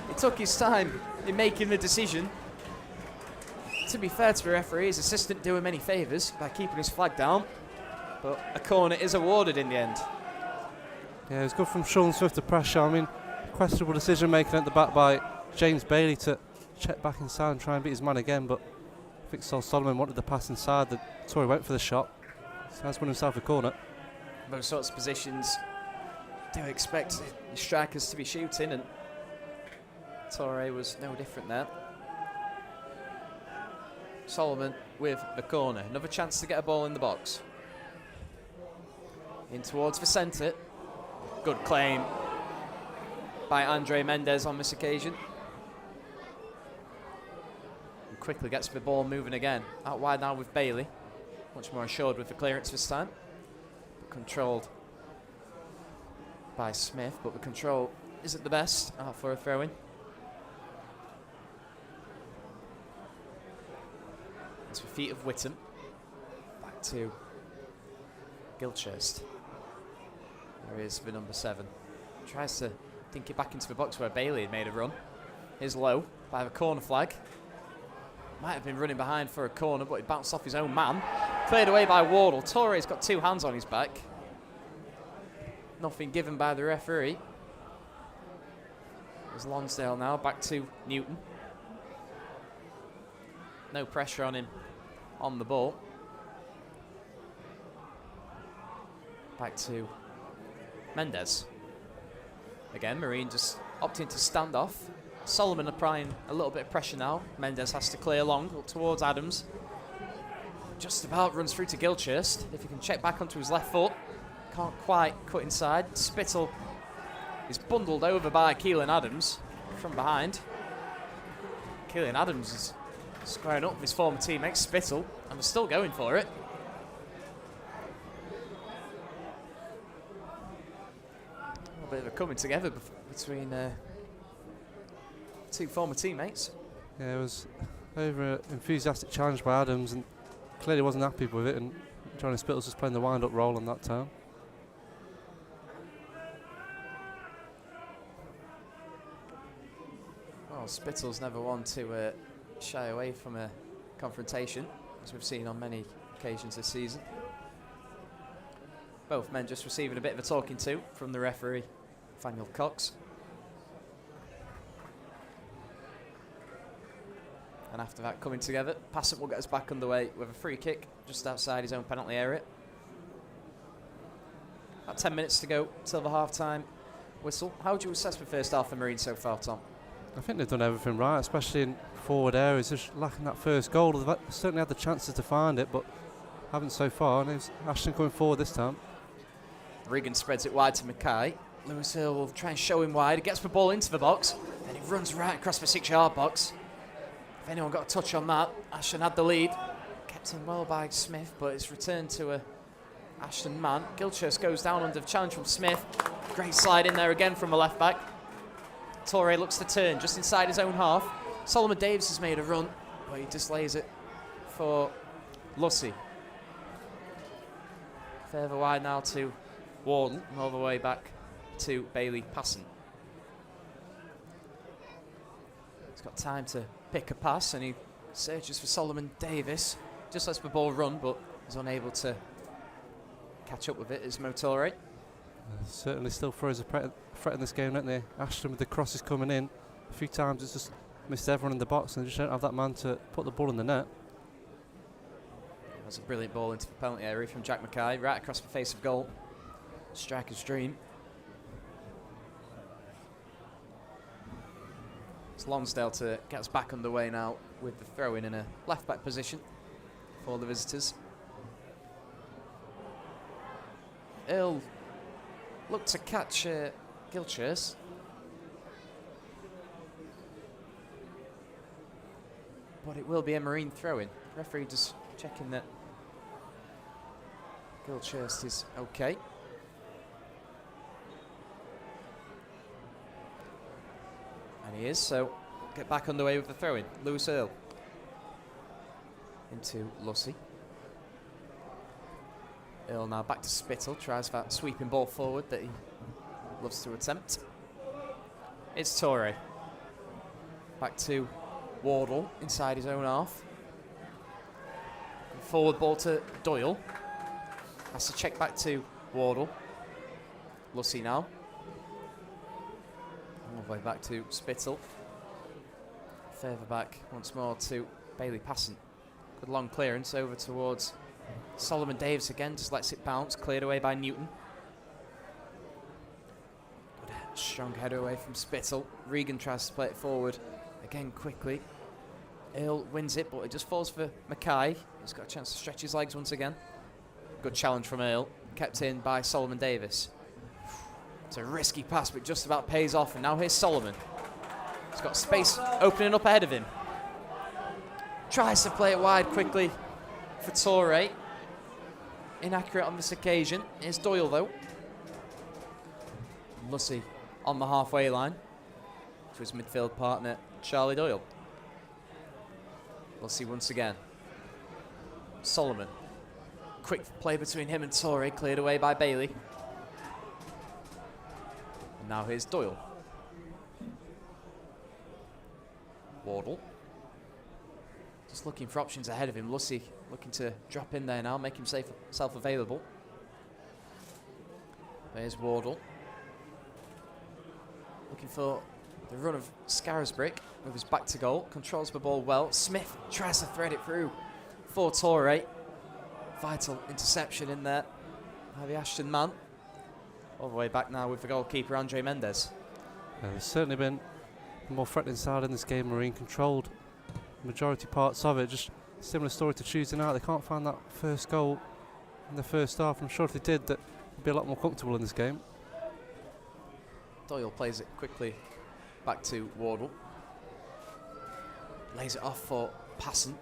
He took his time in making the decision. To be fair to the referee, his assistant didn't do him any favours by keeping his flag down, but a corner is awarded in the end. Yeah, it was good from Sean Smith to pressure. I mean, questionable decision making at the back by James Bailey to check back inside and try and beat his man again, but I think Solomon wanted the pass inside. The Tory went for the shot. So has won himself a corner. Those sorts of positions do expect the strikers to be shooting, and Torre was no different there. Solomon with the corner. Another chance to get a ball in the box. In towards the centre. Good claim by Andre Mendez on this occasion. And quickly gets the ball moving again. Out wide now with Bailey. Much more assured with the clearance this time. Controlled by Smith, but the control isn't the best. Out for a throw-in. It's the feet of Whittam. Back to Gilchrist. There is the number 7. Tries to dink it back into the box where Bailey had made a run. Is low by the corner flag. Might have been running behind for a corner, but he bounced off his own man. Cleared away by Wardle. Torre's got 2 hands on his back. Nothing given by the referee. There's Lonsdale now, back to Newton. No pressure on him on the ball. Back to Mendez. Again, Marine just opting to stand off. Solomon applying a little bit of pressure now. Mendez has to clear long towards Adams. Just about runs through to Gilchrist. If he can check back onto his left foot. Can't quite cut inside. Spittle is bundled over by Keelan Adams from behind. Keelan Adams is squaring up with his former teammate Spittle, and they're still going for it. A bit of a coming together between two former teammates. Yeah, it was over enthusiastic challenge by Adams, and clearly wasn't happy with it, and Johnny Spittle's just playing the wind-up role on that time. Well, Spittle's never one to shy away from a confrontation, as we've seen on many occasions this season. Both men just receiving a bit of a talking to from the referee, Nathaniel Cox. And after that, coming together, Passant will get us back underway with a free kick just outside his own penalty area. About 10 minutes to go till the half-time whistle. How would you assess the first half of Marine so far, Tom? I think they've done everything right, especially in forward areas. Just lacking that first goal. They've certainly had the chances to find it, but haven't so far. And it's Ashton coming forward this time. Regan spreads it wide to Mackay. Lewis Hill will try and show him wide. He gets the ball into the box, and he runs right across the 6-yard box. If anyone got a touch on that, Ashton had the lead. Kept in well by Smith, but it's returned to a Ashton man. Gilchrist goes down under the challenge from Smith. Great slide in there again from the left back. Torre looks to turn just inside his own half. Solomon Davis has made a run, but he just lays it for Lussey. Further wide now to Wardle, and all the way back to Bailey Passant. He's got time to pick a pass, and he searches for Solomon Davis. Just lets the ball run, but is unable to catch up with it as Motore. Certainly still throws a threat in this game, don't they? Ashton with the crosses coming in. A few times it's just missed everyone in the box, and they just don't have that man to put the ball in the net. That's a brilliant ball into the penalty area from Jack Mackay, right across the face of goal. Striker's dream. It's Lonsdale to get us back underway now with the throw-in a left-back position for the visitors. He'll look to catch Gilchurst. But it will be a Marine throw-in. Referee just checking that Gilchurst is okay. And he is, so get back underway with the throw-in. Lewis Earl into Lussey. Earl now back to Spittle, tries that sweeping ball forward that he loves to attempt. It's Torre. Back to Wardle inside his own half. Forward ball to Doyle. Has to check back to Wardle. Lussey now. All the way back to Spittle. Further back once more to Bailey Passant. Good long clearance over towards Solomon Davis again, just lets it bounce, cleared away by Newton. Good strong header away from Spittle. Regan tries to play it forward again quickly. Earl wins it, but it just falls for Mackay. He's got a chance to stretch his legs once again. Good challenge from Earl, kept in by Solomon Davis. It's a risky pass, but just about pays off, and now here's Solomon. He's got space opening up ahead of him. Tries to play it wide quickly for Torre. Inaccurate on this occasion. Here's Doyle though. Lussey on the halfway line to his midfield partner, Charlie Doyle. Lussey once again. Solomon. Quick play between him and Torre, cleared away by Bailey. And now here's Doyle. Wardle. Just looking for options ahead of him. Lussey looking to drop in there now, make himself available. There's Wardle. Looking for the run of Scarisbrick with his back to goal. Controls the ball well. Smith tries to thread it through for Torre. Vital interception in there by the Ashton man. All the way back now with the goalkeeper, Andre Mendes. Yeah, there's certainly been the more threatening side in this game. Marine controlled majority parts of it. Just similar story to Tuesday night. They can't find that first goal in the first half. I'm sure if they did, that would be a lot more comfortable in this game. Doyle plays it quickly back to Wardle. Lays it off for Passant.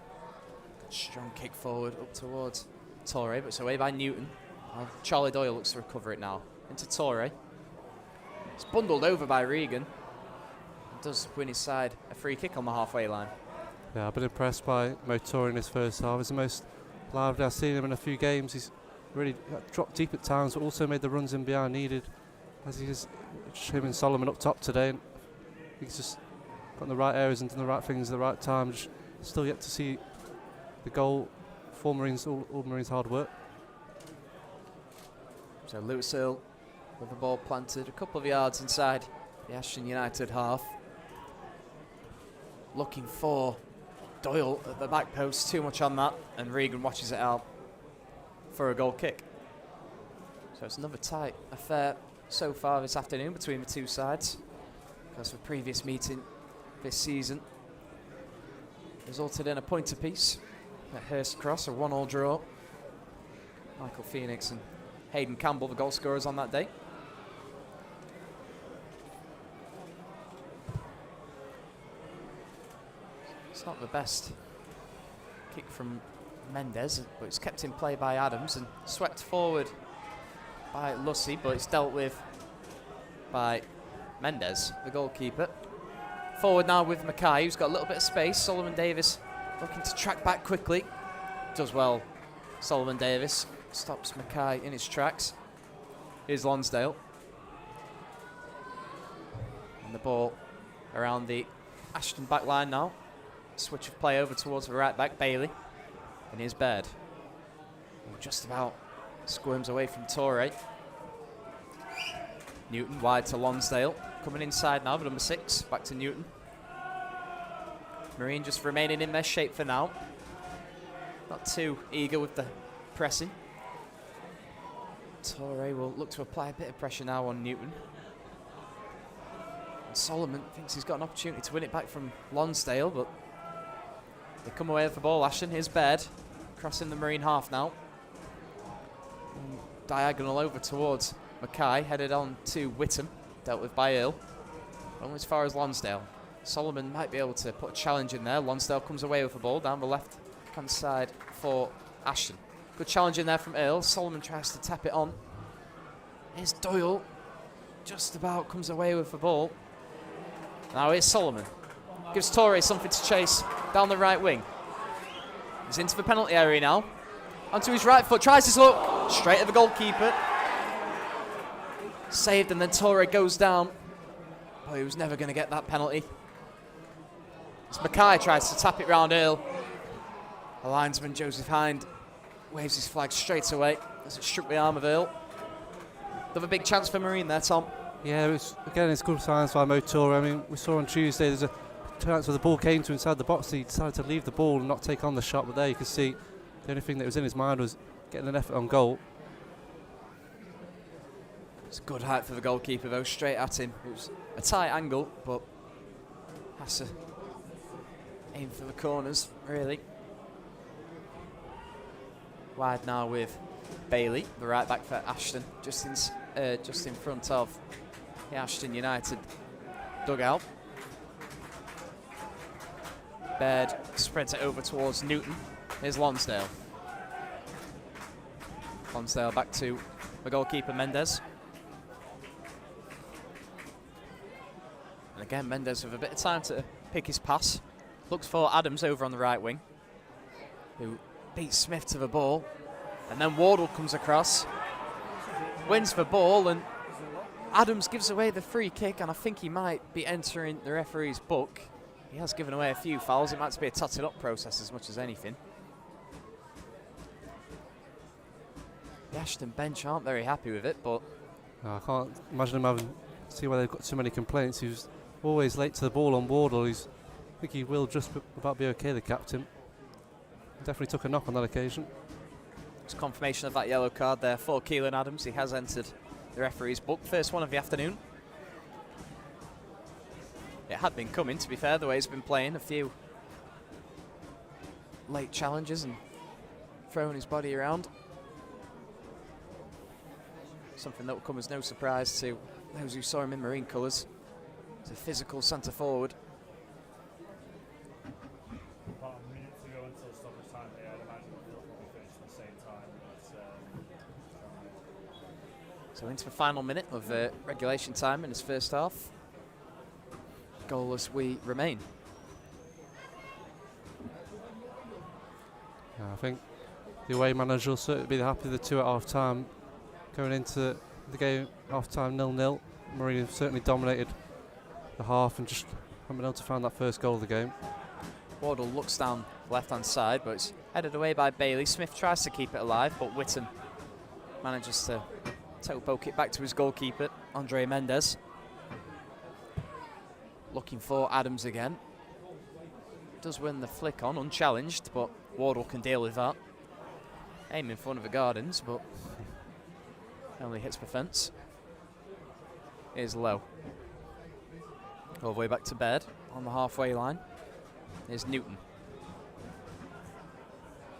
Strong kick forward up towards Torre, but it's away by Newton. Charlie Doyle looks to recover it now. Into Torre. It's bundled over by Regan. Does win his side a free kick on the halfway line. Yeah, I've been impressed by Motor in his first half. He's the most lively I've seen him in a few games. He's really dropped deep at times, but also made the runs in behind needed. As he's him and Solomon up top today, and he's just got in the right areas and done the right things at the right time. Just still yet to see the goal for Marines, all Marines' hard work. So Lewis Earl with the ball planted a couple of yards inside the Ashton United half. Looking for Doyle at the back post, too much on that, and Regan watches it out for a goal kick. So it's another tight affair so far this afternoon between the two sides. Because the previous meeting this season resulted in a point apiece at Hurst Cross, a 1-1 draw. Michael Phoenix and Hayden Campbell, the goal scorers on that day. It's not the best kick from Mendes, but it's kept in play by Adams and swept forward by Lussey, but it's dealt with by Mendes, the goalkeeper. Forward now with Mackay, who's got a little bit of space. Solomon Davis looking to track back quickly. Does well, Solomon Davis. Stops Mackay in his tracks. Here's Lonsdale. And the ball around the Ashton back line now. Switch of play over towards the right back, Bailey. And here's Baird. Just about squirms away from Torre. Newton wide to Lonsdale. Coming inside now, but number 6, back to Newton. Marine just remaining in their shape for now. Not too eager with the pressing. Torre will look to apply a bit of pressure now on Newton. And Solomon thinks he's got an opportunity to win it back from Lonsdale, but they come away with the ball. Ashton, here's Baird. crossing the Marine half now. Diagonal over towards Mackay, headed on to Whittam, dealt with by Earl. Only as far as Lonsdale. Solomon might be able to put a challenge in there. Lonsdale comes away with the ball down the left-hand side for Ashton. Good challenge in there from Earl. Solomon tries to tap it on. Here's Doyle. Just about comes away with the ball. Now here's Solomon. Gives Torre something to chase down the right wing. He's into the penalty area now. Onto his right foot. Tries his look. Straight at the goalkeeper. Saved, and then Torre goes down. But he was never going to get that penalty. As Mackay tries to tap it round Earl. The linesman, Joseph Hind, waves his flag straight away as it struck the arm of Earl. Another big chance for Marine there, Tom. Yeah, it's good signs by Mo Torre. I mean, we saw on Tuesday there's a chance where the ball came to inside the box. He decided to leave the ball and not take on the shot, but there you can see the only thing that was in his mind was getting an effort on goal. It's a good height for the goalkeeper though, straight at him. It was a tight angle, but has to aim for the corners, really. Wide now with Bailey, the right back for Ashton, just in front of the Ashton United dugout. Baird spreads it over towards Newton. Here's Lonsdale. Lonsdale back to the goalkeeper, Mendes. And again, Mendes with a bit of time to pick his pass. Looks for Adams over on the right wing, who beats Smith to the ball. And then Wardle comes across, wins the ball, and Adams gives away the free kick, and I think he might be entering the referee's book. He has given away a few fouls. It might be a totted up process as much as anything. The Ashton bench aren't very happy with it, but I can't imagine him see why they've got so many complaints. He was always late to the ball on Wardle. I think he will just about be okay, the captain. Definitely took a knock on that occasion. It's confirmation of that yellow card there for Keelan Adams. He has entered the referee's book. First one of the afternoon. It had been coming, to be fair, the way he's been playing. A few late challenges and throwing his body around. Something that will come as no surprise to those who saw him in Marine colours. He's a physical centre forward. About a minute to go until stoppage time here. I'd imagine we'll probably finish at the same time. So into the final minute of regulation time in his first half. Goalless we remain. Yeah, I think the away manager will certainly be happy with the 2 at half time. Going into the game half time 0-0. Marine have certainly dominated the half and just haven't been able to find that first goal of the game. Wardle looks down the left hand side, but it's headed away by Bailey. Smith tries to keep it alive, but Whittam manages to toe poke it back to his goalkeeper, Andre Mendes. Looking for Adams again. Does win the flick on, unchallenged, but Wardle can deal with that. Aim in front of the Gardens, but only hits the fence. Here's Lowe. All the way back to Baird on the halfway line. Here's Newton.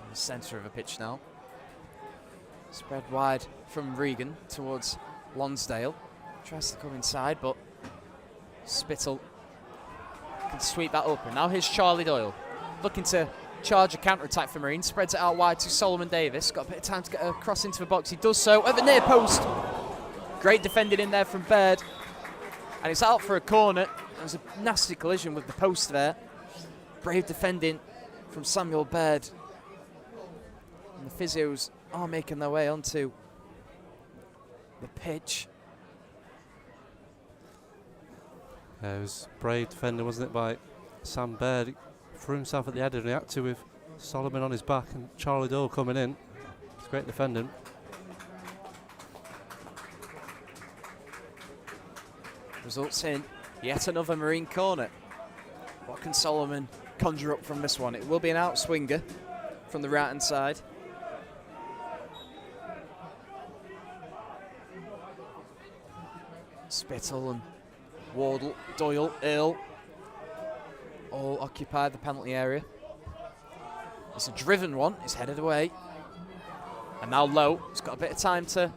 In the centre of the pitch now. Spread wide from Regan towards Lonsdale. Tries to come inside, but Spittle can sweep that open. Now here's Charlie Doyle. Looking to charge a counter-attack for Marine. Spreads it out wide to Solomon Davis. Got a bit of time to get across into the box. He does so at the near post. Great defending in there from Baird. And it's out for a corner. There was a nasty collision with the post there. Brave defending from Samuel Baird. And the physios are making their way onto the pitch. It was brave defending, wasn't it, by Sam Baird. He threw himself at the header and he had to with Solomon on his back and Charlie Doyle coming in. It's great defending. Results in yet another Marine corner. What can Solomon conjure up from this one? It will be an outswinger from the right hand side. Spittle and Wardle, Doyle, Earl all occupy the penalty area. It's a driven one. It's headed away. And now Lowe. He's got a bit of time to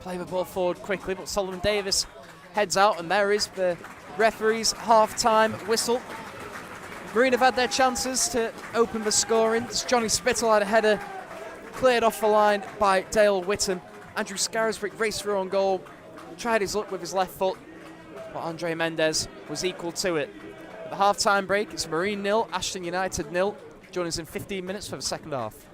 play the ball forward quickly, but Solomon Davis heads out, and there is the referee's half-time whistle. Marine have had their chances to open the scoring. It's Johnny Spittle had a header cleared off the line by Dale Whittam. Andrew Scarisbrick raced through on goal, tried his luck with his left foot, but Andre Mendez was equal to it. At the half-time break, it's Marine 0, Ashton United 0. Join us in 15 minutes for the second half.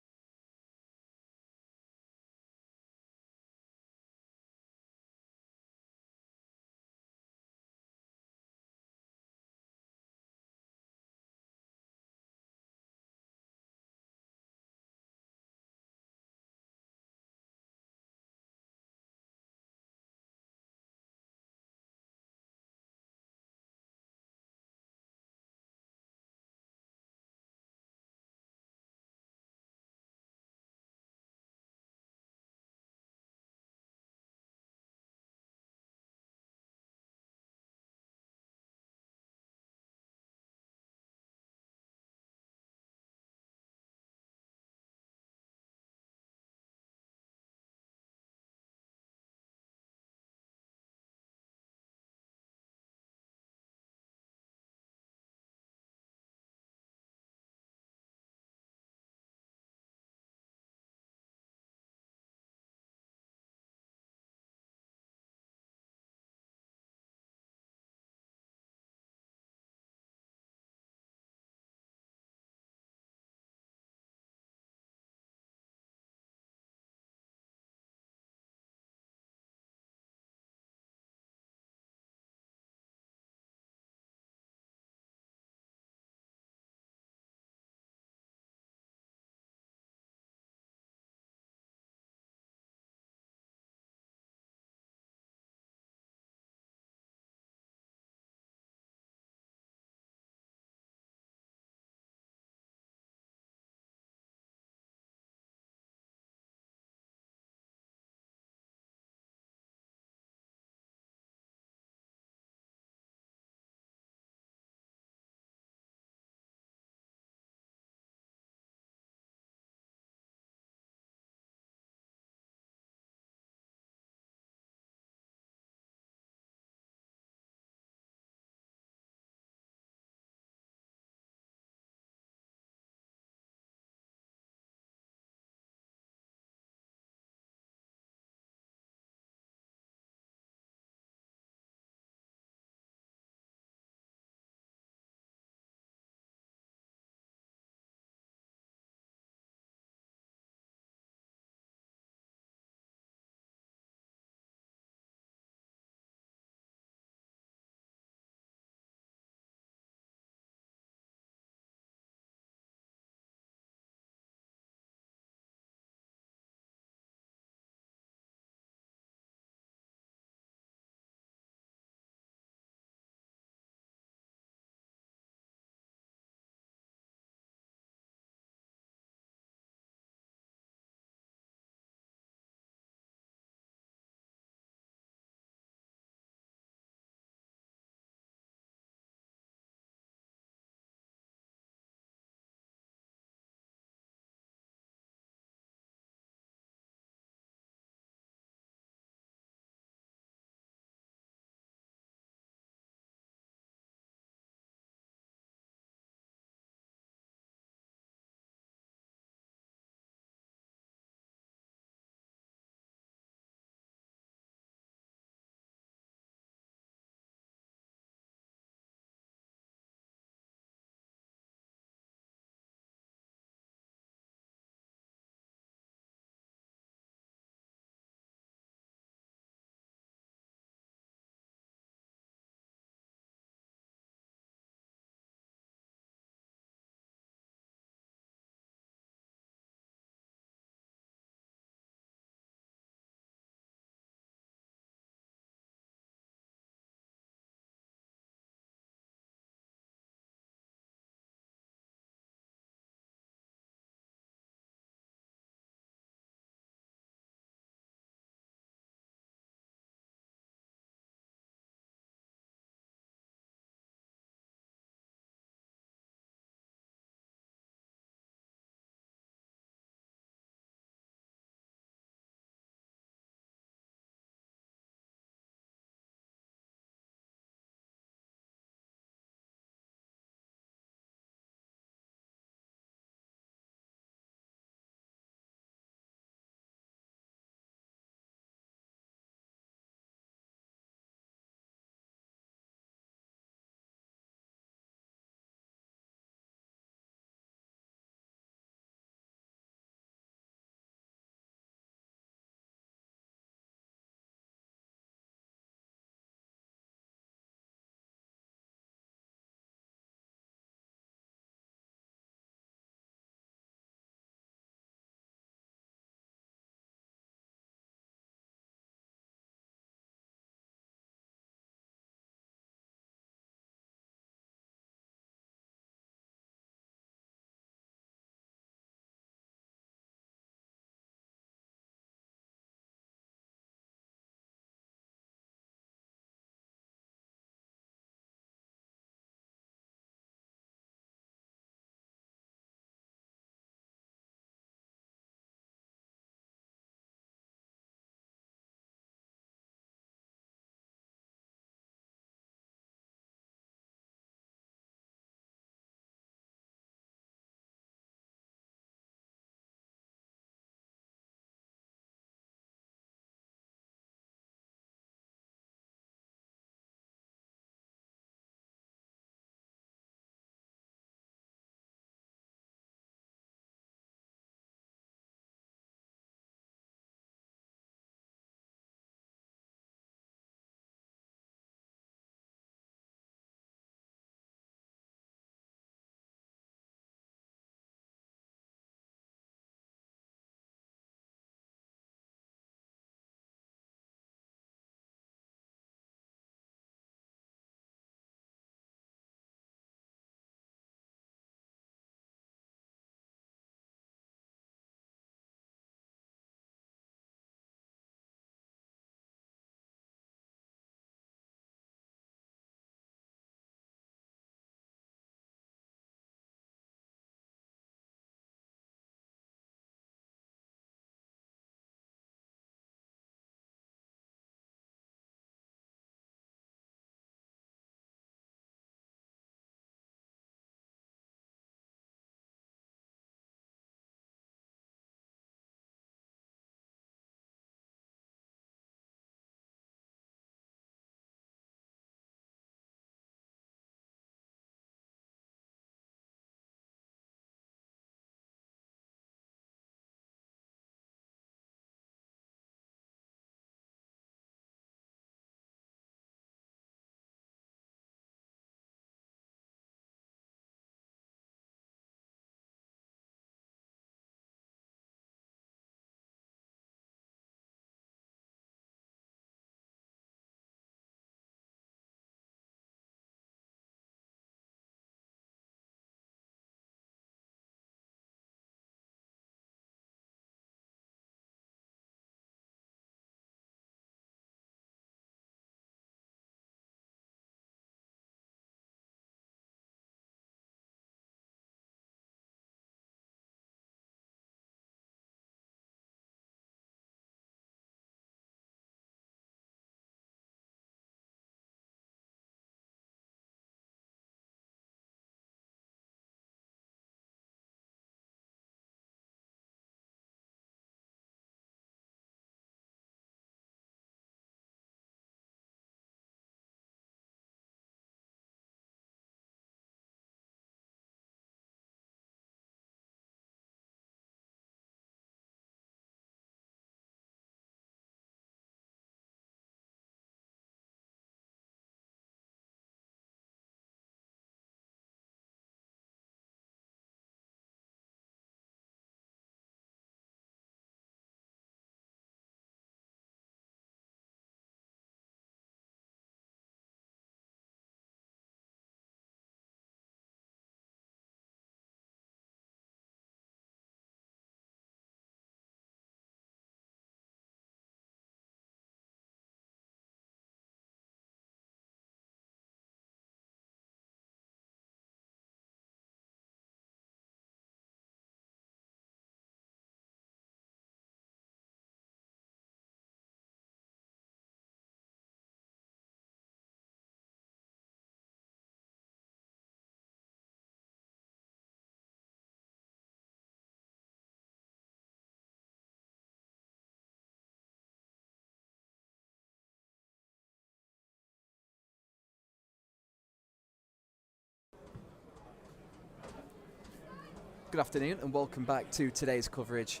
good afternoon and welcome back to today's coverage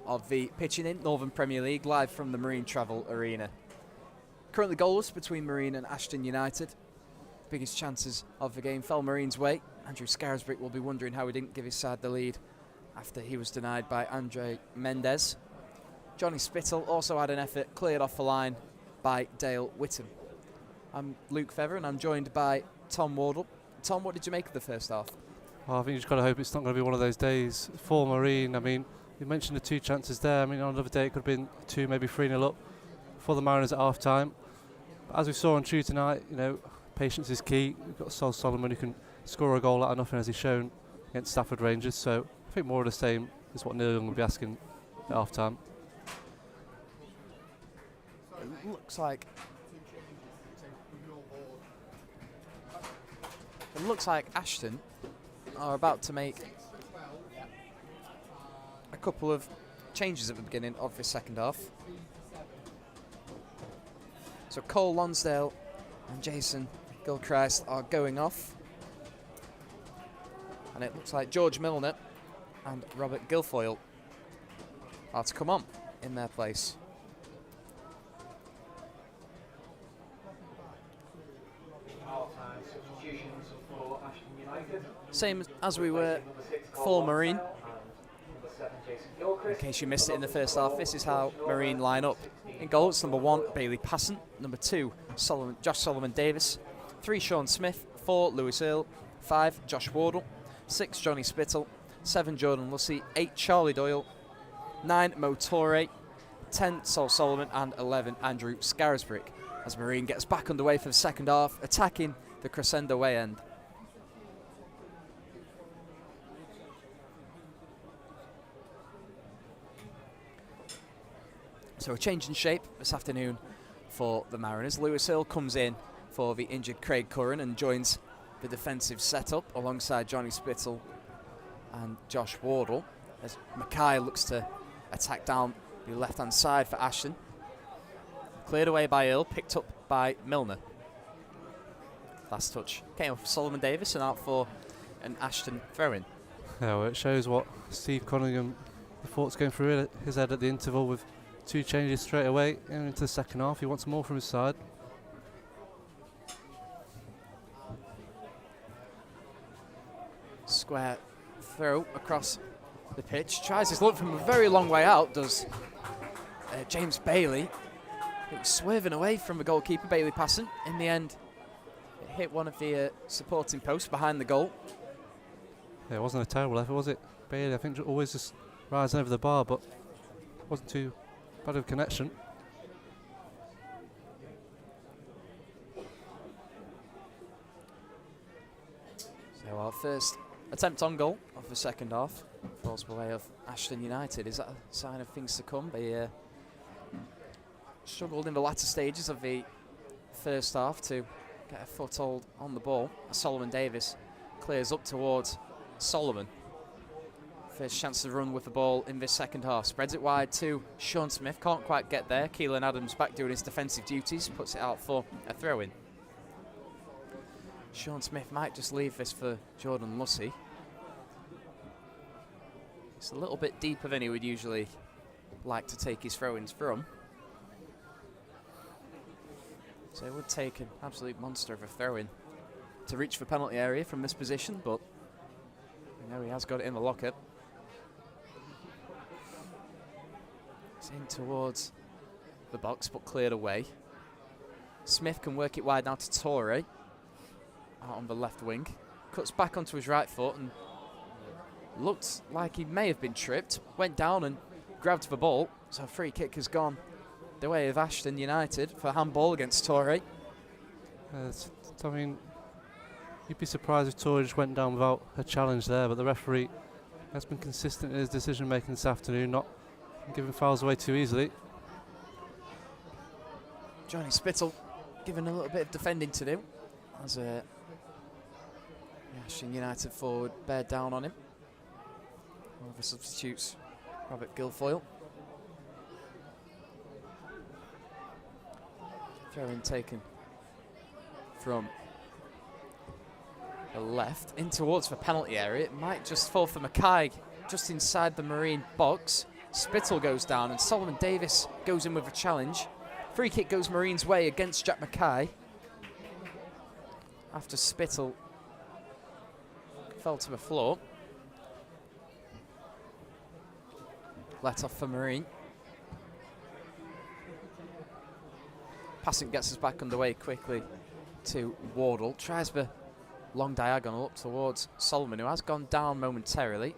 of the Pitching In Northern Premier League live from the Marine Travel Arena. Currently goalless between Marine and Ashton United. Biggest chances of the game fell Marine's way. Andrew Scarisbrick will be wondering how he didn't give his side the lead after he was denied by Andre Mendez. Johnny Spittle also had an effort cleared off the line by Dale Whittam. I'm Luke Feather and I'm joined by Tom Wardle. Tom, what did you make of the first half? Well, I think you just got to hope it's not going to be one of those days for Marine. I mean, you mentioned the 2 chances there. I mean, on another day it could have been 2, maybe 3-0 up for the Mariners at half time. But as we saw on Tuesday night, you know, patience is key. We've got Sol Solomon who can score a goal out of nothing, as he's shown against Stafford Rangers. So I think more of the same is what Neil Young will be asking at half time. It looks like Ashton are about to make a couple of changes at the beginning of the second half. So Cole Lonsdale and Jason Gilchrist are going off. And it looks like George Milner and Robert Guilfoyle are to come on in their place. Same as we were for Marine. In case you missed it in the first half, this is how Marine line up. In goal, it's number 1, Bailey Passant. Number 2, Josh Solomon Davis. 3, Sean Smith. 4, Lewis Earle. 5, Josh Wardle. 6, Johnny Spittle. 7, Jordan Lussey. 8, Charlie Doyle. 9, Mo Torre. 10, Sol Solomon. And 11, Andrew Scarisbrick. As Marine gets back underway for the second half, attacking the crescendo way end. So a change in shape this afternoon for the Mariners. Lewis Hill comes in for the injured Craig Curran and joins the defensive setup alongside Johnny Spittle and Josh Wardle, as Mackay looks to attack down the left-hand side for Ashton. Cleared away by Earle, picked up by Milner. Last touch came off Solomon Davis and out for an Ashton throw-in. Yeah, well, it shows what Steve Cunningham, the thoughts going through his head at the interval with 2 changes straight away into the second half. He wants more from his side. Square throw across the pitch. Tries his luck from a very long way out, does James Bailey. It was swerving away from the goalkeeper, Bailey Passant. In the end, it hit one of the supporting posts behind the goal. Yeah, it wasn't a terrible effort, was it? Bailey, I think, always just rising over the bar, but wasn't too bad of a connection. So our first attempt on goal of the second half falls by way of Ashton United. Is that a sign of things to come? They struggled in the latter stages of the first half to get a foothold on the ball. Solomon Davis clears up towards Solomon. First chance to run with the ball in this second half. Spreads it wide to Sean Smith. Can't quite get there. Keelan Adams back doing his defensive duties. Puts it out for a throw-in. Sean Smith might just leave this for Jordan Lussey. It's a little bit deeper than he would usually like to take his throw-ins from. So it would take an absolute monster of a throw-in to reach the penalty area from this position, but you know he has got it in the locker. It's in towards the box, but cleared away. Smith can work it wide now to Torre, out on the left wing. Cuts back onto his right foot and looked like he may have been tripped. Went down and grabbed the ball, so a free kick has gone the way of Ashton United for handball against Torre. I mean, you'd be surprised if Torre just went down without a challenge there, but the referee has been consistent in his decision making this afternoon, not giving fouls away too easily. Johnny Spittle given a little bit of defending to do as Ashton United forward bear down on him. One of the substitutes, Robert Guilfoyle. Throw-in taken from the left, in towards the penalty area. It might just fall for Mackay, just inside the Marine box. Spittle goes down, and Solomon Davis goes in with a challenge. Free kick goes Marine's way against Jack Mackay, after Spittle fell to the floor. Let off for Marine. Passing gets us back underway quickly to Wardle. Tries the long diagonal up towards Solomon, who has gone down momentarily.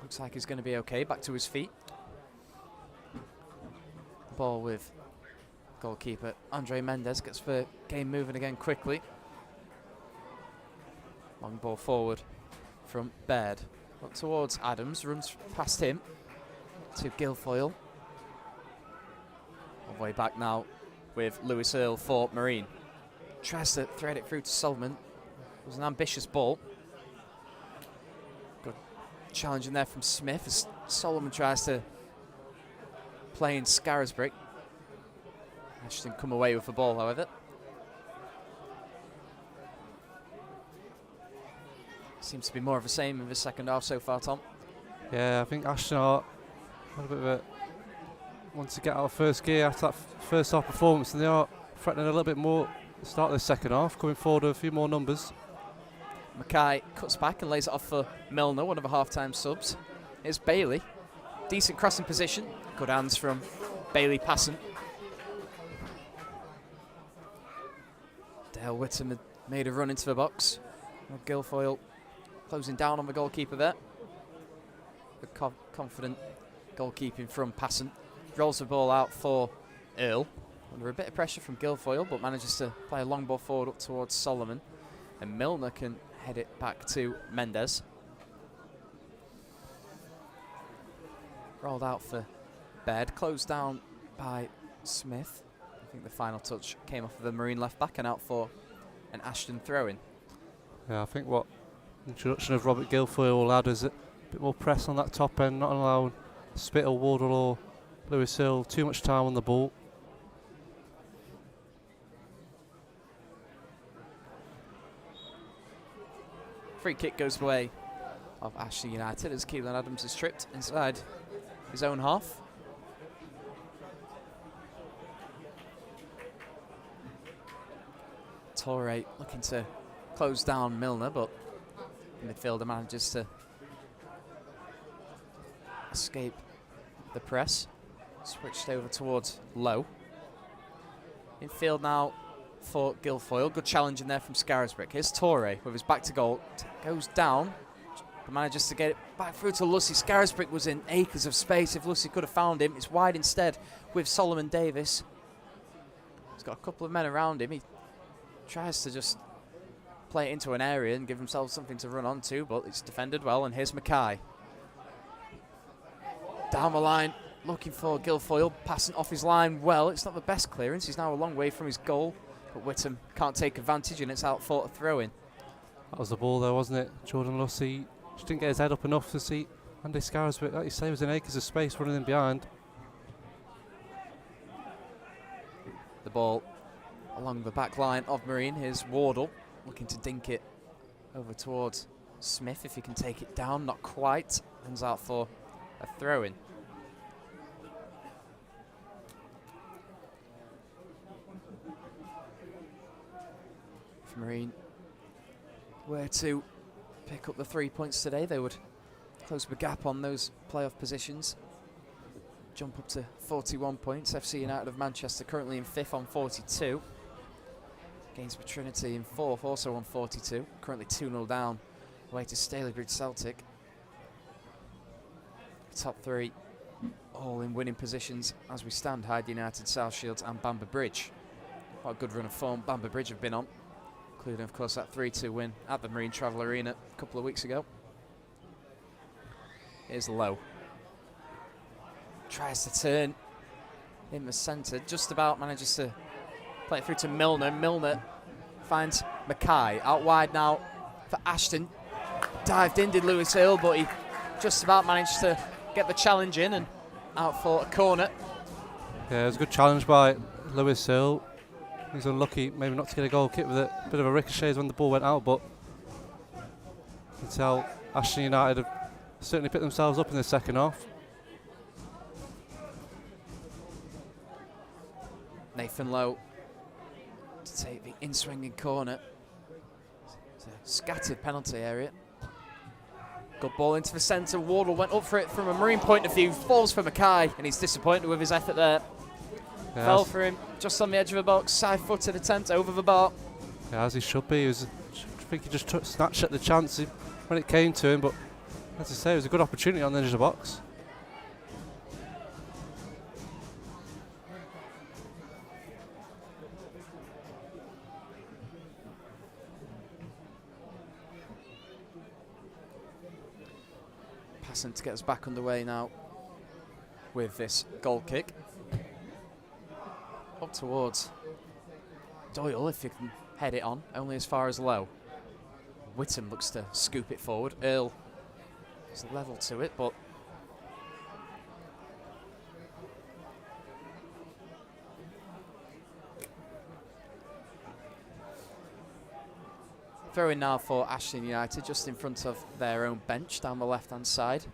Looks like he's going to be okay. Back to his feet. Ball with goalkeeper Andre Mendez. Gets the game moving again quickly. Long ball forward from Baird. Up towards Adams. Runs past him to Guilfoyle. All the way back now with Lewis Earle for Marine. Tries to thread it through to Solomon. It was an ambitious ball. Good challenge in there from Smith as Solomon tries to play in Scarisbrick. Ashton come away with the ball, however. Seems to be more of the same in the second half so far, Tom. Yeah, I think Ashton are a little bit of a want to get out of first gear after that first half performance, and they are threatening a little bit more at the start of the second half, coming forward with a few more numbers. Mackay cuts back and lays it off for Milner, one of the half-time subs. Here's Bailey. Decent crossing position. Good hands from Bailey passing. Dale Whittam had made a run into the box. Guilfoyle closing down on the goalkeeper there. Good confident goalkeeping from Passon. Rolls the ball out for Earle. Under a bit of pressure from Guilfoyle, but manages to play a long ball forward up towards Solomon. And Milner can head it back to Mendez. Rolled out for Baird. Closed down by Smith. I think the final touch came off of the Marine left back and out for an Ashton throw-in. Yeah, I think what introduction of Robert Guilfoyle will add is a bit more press on that top end, not allowing Spittle, Wardle or Lewis Hill too much time on the ball. Free kick goes the way of Ashton United as Keelan Adams is tripped inside his own half. Torre looking to close down Milner, but the midfielder manages to escape the press. Switched over towards Lowe. In field now for Guilfoyle. Good challenge in there from Scarisbrick. Here's Torre with his back to goal. Goes down, but manages to get it back through to Lucy. Scarisbrick was in acres of space. If Lucy could have found him, it's wide instead with Solomon Davis. He's got a couple of men around him. He tries to just play it into an area and give himself something to run onto, but it's defended well. And here's Mackay. Down the line, looking for Guilfoyle, passing off his line well. It's not the best clearance. He's now a long way from his goal, but Whittam can't take advantage, and it's out for a throw-in. That was the ball there, wasn't it? Jordan Lucy just didn't get his head up enough to see Andy Scarisbrick, like you say, was in acres of space running in behind. The ball along the back line of Marine. Here's Wardle looking to dink it over towards Smith if he can take it down. Not quite. Runs out for a throw-in. If Marine were to pick up the 3 points today, they would close the gap on those playoff positions. Jump up to 41 points. FC United of Manchester currently in 5th on 42. Gainsborough Trinity in 4th, also on 42. Currently 2-0 down, away to Stalybridge Celtic. Top 3 all in winning positions as we stand. Hyde United, South Shields and Bamber Bridge. What a good run of form Bamber Bridge have been on, including of course that 3-2 win at the Marine Travel Arena a couple of weeks ago. Here's Lowe. Tries to turn in the centre, just about manages to play it through to Milner. Milner finds Mackay out wide now for Ashton. Dived in, did Lewis Hill, but he just about managed to get the challenge in and out for a corner. Yeah, it was a good challenge by Lewis Hill. He's unlucky, maybe not to get a goal kick with it. Bit of a ricochet when the ball went out, but you can tell Ashton United have certainly picked themselves up in the second half. Nathan Lowe to take the in-swinging corner. It's a scattered penalty area. Good ball into the centre. Wardle went up for it from a Marine point of view. Falls for Mackay, and he's disappointed with his effort there. Yeah, Fell for him just on the edge of the box. Side-footed attempt over the bar. Yeah, as he should be. I think he just snatched at the chance when it came to him, but as I say, it was a good opportunity on the edge of the box. Passing to get us back underway now with this goal kick. Up towards Doyle, if you can head it on, only as far as Lowe. Whittam looks to scoop it forward. Earl is level to it, but throw in now for Ashton United, just in front of their own bench down the left-hand side.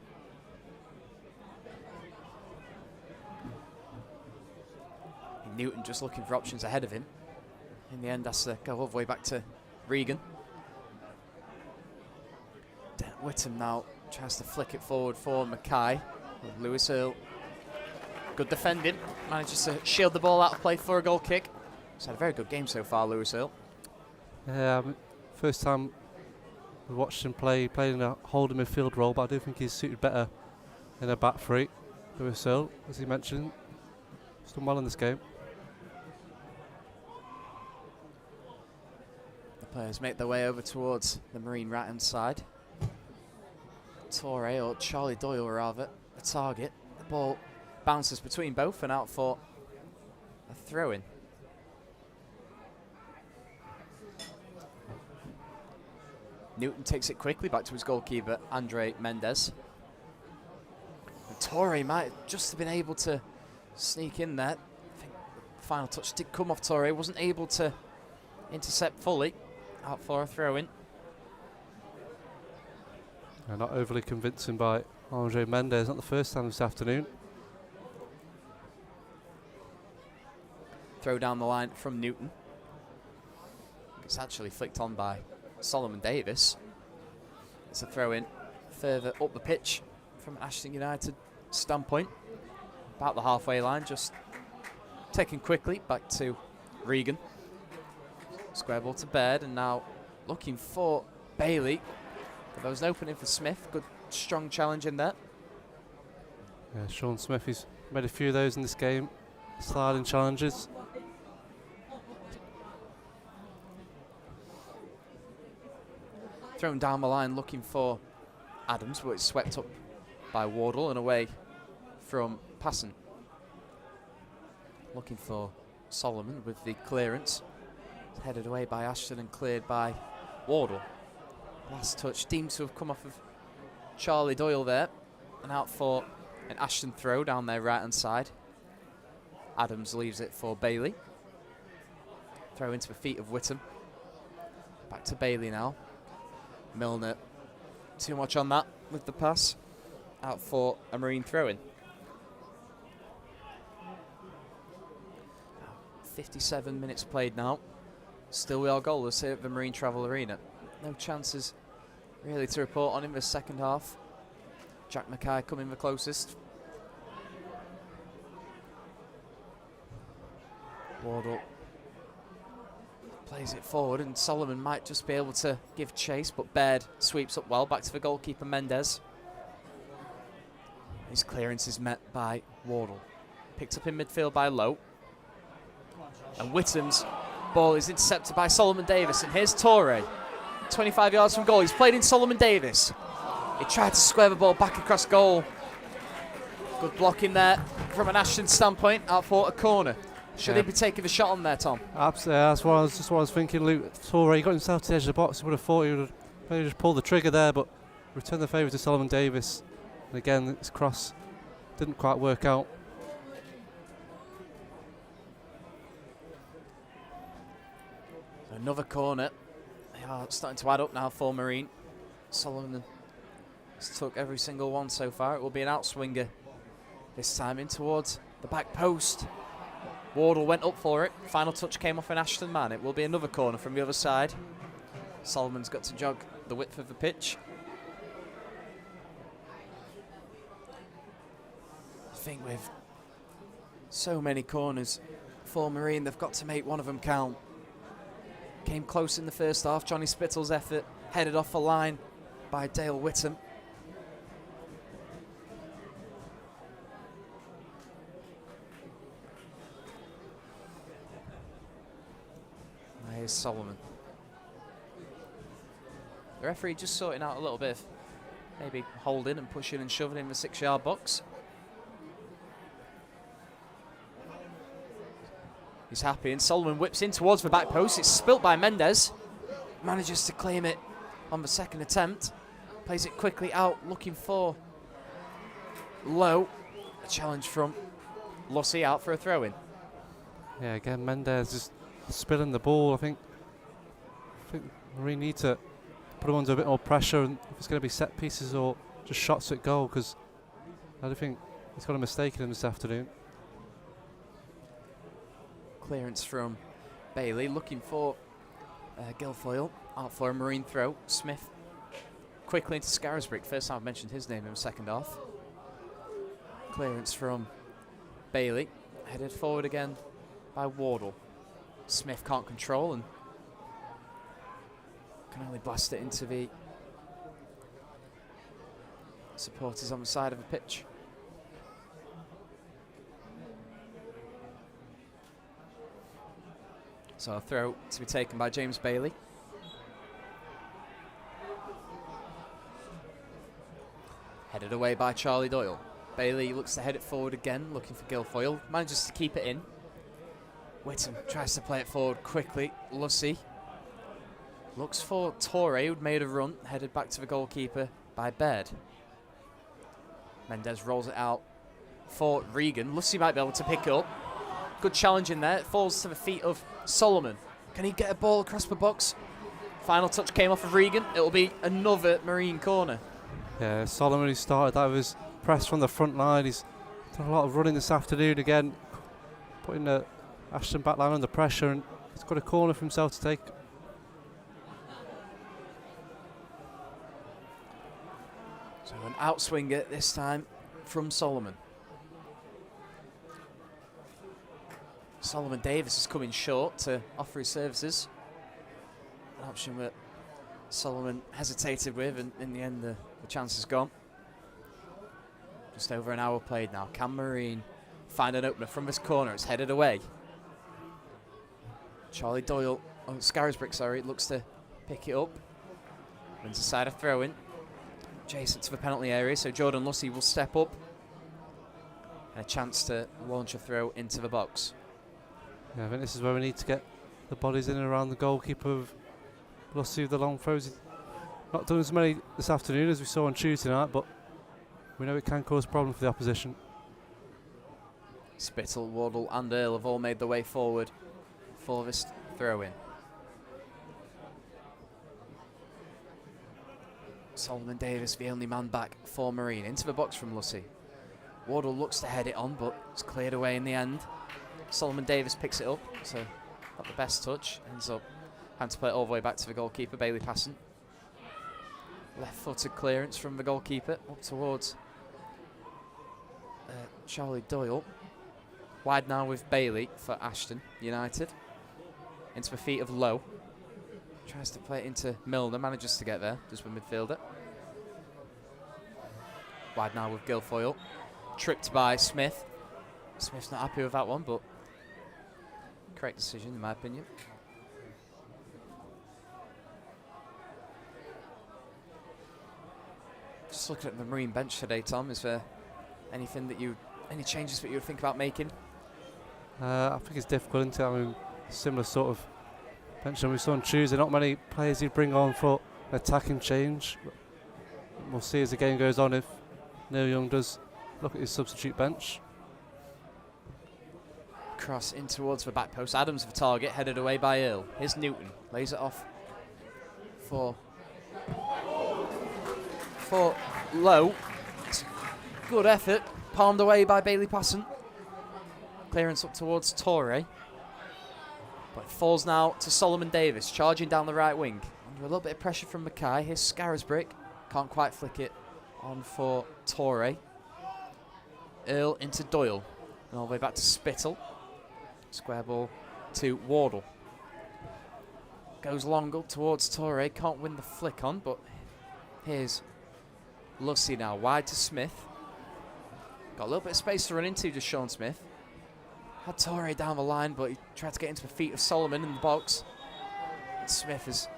Newton just looking for options ahead of him. In the end, has to go all the way back to Regan. Whittam now tries to flick it forward for Mackay. Lewis Earl, good defending, manages to shield the ball out of play for a goal kick. He's had a very good game so far, Lewis Earl. Yeah, first time we watched him play, he played in a holding midfield role, but I do think he's suited better in a back three. Lewis Earl, as he mentioned, he's done well in this game. The players make their way over towards the Marine right-hand side. Torre, or Charlie Doyle rather, the target. The ball bounces between both and out for a throw-in. Newton takes it quickly back to his goalkeeper, Andre Mendez. And Torre might just have been able to sneak in there. I think the final touch did come off Torre, wasn't able to intercept fully. Out for a throw-in. Not overly convincing by Andre Mendez, not the first time this afternoon. Throw down the line from Newton. It's actually flicked on by Solomon Davis. It's a throw-in further up the pitch from an Ashton United standpoint. About the halfway line, just taken quickly back to Regan. Square ball to Baird, and now looking for Bailey. There was an opening for Smith. Good, strong challenge in there. Yeah, Sean Smith, he's made a few of those in this game. Sliding challenges. Thrown down the line looking for Adams, but it's swept up by Wardle and away from Passon. Looking for Solomon with the clearance. It's headed away by Ashton and cleared by Wardle. Last touch deemed to have come off of Charlie Doyle there, and out for an Ashton throw down their right-hand side. Adams leaves it for Bailey. Throw into the feet of Whittam. Back to Bailey now. Milner, too much on that with the pass. Out for a Marine throw-in. 57 minutes played now. Still we are goalless here at the Marine Travel Arena. No chances really to report on in the second half. Jack Mackay coming the closest. Wardle plays it forward, and Solomon might just be able to give chase, but Baird sweeps up well. Back to the goalkeeper, Mendez. His clearance is met by Wardle. Picked up in midfield by Lowe. And Whittam's ball is intercepted by Solomon Davis, and here's Torre. 25 yards from goal. He's played in Solomon Davis. He tried to square the ball back across goal. Good blocking there from an Ashton standpoint. Out for a corner. Should he be taking the shot on there, Tom? Absolutely. That's what I was thinking. Luke Torre, he got himself to the edge of the box. I would have thought he would have maybe just pulled the trigger there, but returned the favour to Solomon Davis. And again, this cross didn't quite work out. Another corner. They are starting to add up now for Marine. Solomon has took every single one so far. It will be an outswinger this time in towards the back post. Wardle went up for it. Final touch came off an Ashton man. It will be another corner from the other side. Solomon's got to jog the width of the pitch. I think with so many corners for Marine, they've got to make one of them count. Came close in the first half. Johnny Spittle's effort headed off the line by Dale Whittam. Here's Solomon. The referee just sorting out a little bit of maybe holding and pushing and shoving in the 6-yard box. He's happy, and Solomon whips in towards the back post. It's spilt by Mendez. Manages to claim it on the second attempt. Plays it quickly out, looking for Low. A challenge from Lussey out for a throw-in. Yeah, again, Mendez just spilling the ball. I think Marine need to put him under a bit more pressure, and if it's going to be set pieces or just shots at goal, because I don't think he's got a mistake in him this afternoon. Clearance from Bailey, looking for Guilfoyle, out for a Marine throw. Smith quickly into Scarisbrick. First time I've mentioned his name in the second half. Clearance from Bailey, headed forward again by Wardle. Smith can't control and can only blast it into the supporters on the side of the pitch. So a throw to be taken by James Bailey. Headed away by Charlie Doyle. Bailey looks to head it forward again, looking for Guilfoyle. Manages to keep it in. Whittam tries to play it forward quickly. Lussey looks for Torre, who'd made a run, headed back to the goalkeeper by Baird. Mendez rolls it out for Regan. Lussey might be able to pick it up. Good challenge in there. It falls to the feet of Solomon. Can he get a ball across the box? Final touch came off of Regan. It will be another Marine corner. Yeah, Solomon, who started that with his press from the front line. He's done a lot of running this afternoon again, putting the Ashton back line under pressure, and he's got a corner for himself to take. So an outswinger this time from Solomon. Solomon Davis is coming short to offer his services. An option that Solomon hesitated with, and in the end the chance is gone. Just over an hour played now. Can Marine find an opener from this corner? It's headed away. Charlie Doyle, Scarisbrick, sorry, looks to pick it up. Wins aside a throw-in. Adjacent to the penalty area, so Jordan Lussey will step up. And a chance to launch a throw into the box. Yeah, I think this is where we need to get the bodies in and around the goalkeeper of Lussey with the long throws. He's not done as many this afternoon as we saw on Tuesday night, but we know it can cause problems for the opposition. Spittle, Wardle and Earl have all made their way forward for this throw-in. Solomon Davis, the only man back for Marine. Into the box from Lussey. Wardle looks to head it on, but it's cleared away in the end. Solomon Davis picks it up, so not the best touch. Ends up having to play it all the way back to the goalkeeper, Bailey passing. Left-footed clearance from the goalkeeper up towards Charlie Doyle. Wide now with Bailey for Ashton United. Into the feet of Lowe. Tries to play it into Milner, manages to get there, just with midfielder. Wide now with Guilfoyle. Tripped by Smith. Smith's not happy with that one, but correct decision in my opinion. Just looking at the Marine bench today, Tom, is there anything that any changes that you would think about making? I think it's difficult, isn't it? I mean, similar sort of bench than we saw on Tuesday. Not many players he'd bring on for an attacking change. We'll see as the game goes on if Neil Young does look at his substitute bench. cross in towards the back post. Adams for target, headed away by Earl. Here's Newton, lays it off for Low. It's a good effort, palmed away by Bailey Passon. Clearance up towards Torre. But it falls now to Solomon Davis, charging down the right wing. Under a little bit of pressure from Mackay. Here's Scarisbrick. Can't quite flick it on for Torre. Earl into Doyle. And all the way back to Spittle. Square ball to Wardle. Goes long up towards Torre. Can't win the flick on, but here's Lucy now. Wide to Smith. Got a little bit of space to run into, just Sean Smith. Had Torre down the line, but he tried to get into the feet of Solomon in the box. And Smith has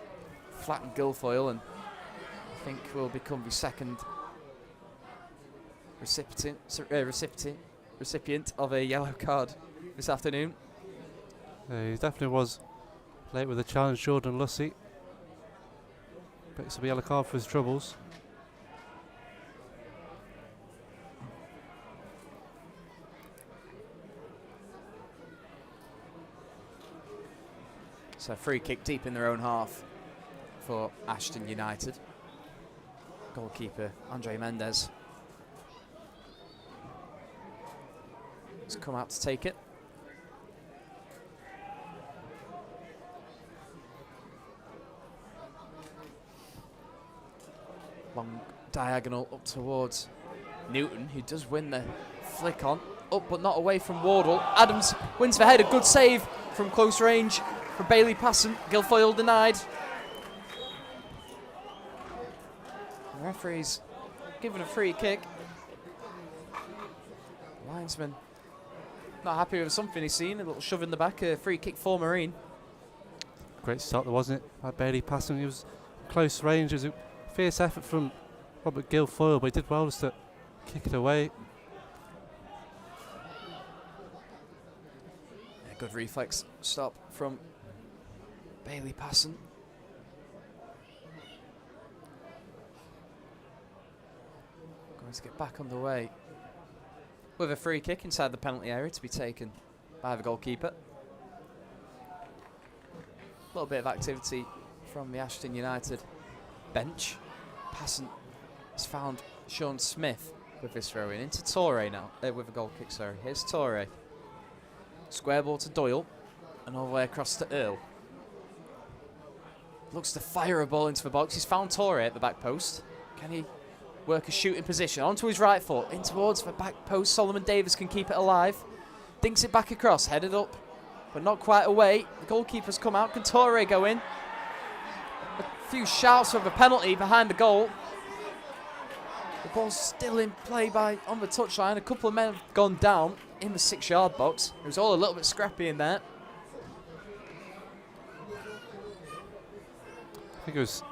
flattened Guilfoyle, and I think will become the second recipient of a yellow card this afternoon. He definitely was late with the challenge. Jordan Lussey picks up a yellow card for his troubles. So free kick deep in their own half for Ashton United. Goalkeeper Andre Mendez has come out to take it. Long diagonal up towards Newton, who does win the flick on. Up but not away from Wardle. Adams wins the header. Good save from close range from Bailey Passon. Guilfoyle denied. The referee's given a free kick. Linesman not happy with something he's seen. A little shove in the back. A free kick for Marine. Great start there, wasn't it? By Bailey Passon. He was close range. It was a fierce effort from Robert Guilfoyle, but he did well just to kick it away. A good reflex stop from Bailey Passon. Going to get back on the way with a free kick inside the penalty area to be taken by the goalkeeper. A little bit of activity from the Ashton United bench. Passon has found Sean Smith with this throw in into Torre now, with a goal kick, sorry. Here's Torre. Square ball to Doyle and all the way across to Earl. Looks to fire a ball into the box. He's found Torre at the back post. Can he work a shooting position? Onto his right foot, in towards the back post. Solomon Davis can keep it alive. Dinks it back across, headed up, but not quite away. The goalkeeper's come out. Can Torre go in? A few shouts of a penalty behind the goal. The ball's still in play on the touchline. A couple of men have gone down in the 6-yard box. It was all a little bit scrappy in there. I think it was,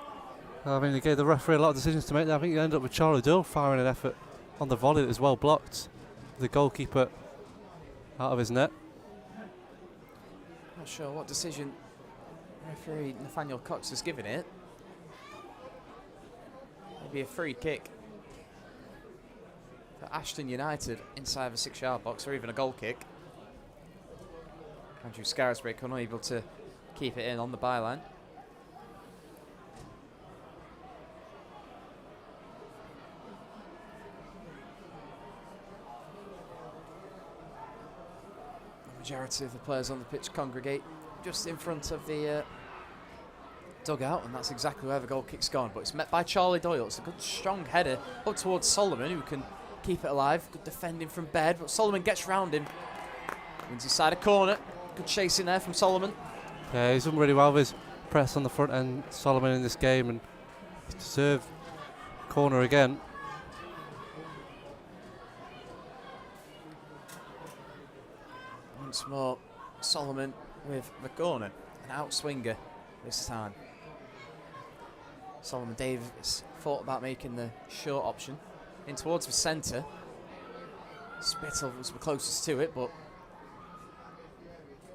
they gave the referee a lot of decisions to make there. I think you ended up with Charlie Doyle firing an effort on the volley that was well blocked. The goalkeeper out of his net. Not sure what decision referee Nathaniel Cox has given it. Maybe a free kick for Ashton United inside the 6-yard box, or even a goal kick. Andrew Scarisbrick unable to keep it in on the byline. Majority of the players on the pitch congregate just in front of the dugout, and that's exactly where the goal kick's gone. But it's met by Charlie Doyle. It's a good strong header up towards Solomon, who can keep it alive. Good defending from Baird, but Solomon gets round him. Wins inside a corner. Good chasing there from Solomon. Yeah, he's done really well with his press on the front end, Solomon, in this game, and he's deserved corner again. Once more, Solomon with the corner, an outswinger this time. Solomon Davis thought about making the short option in towards the centre. Spittle was the closest to it, but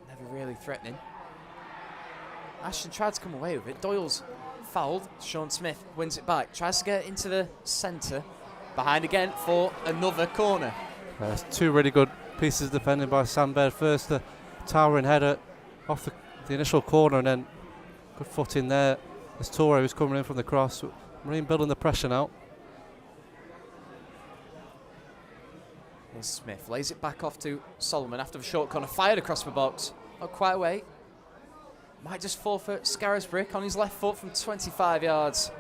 never really threatening. Ashton tried to come away with it. Doyle's fouled. Sean Smith wins it back, tries to get into the centre. Behind again for another corner. That's two really good pieces of defending by Sam Baird. First, the towering header off the initial corner, and then good foot in there as Torre was coming in from the cross. Marine building the pressure now. Here's Smith, lays it back off to Solomon after the short corner, fired across the box. Not quite away. Might just fall for Scarisbrick on his left foot from 25 yards.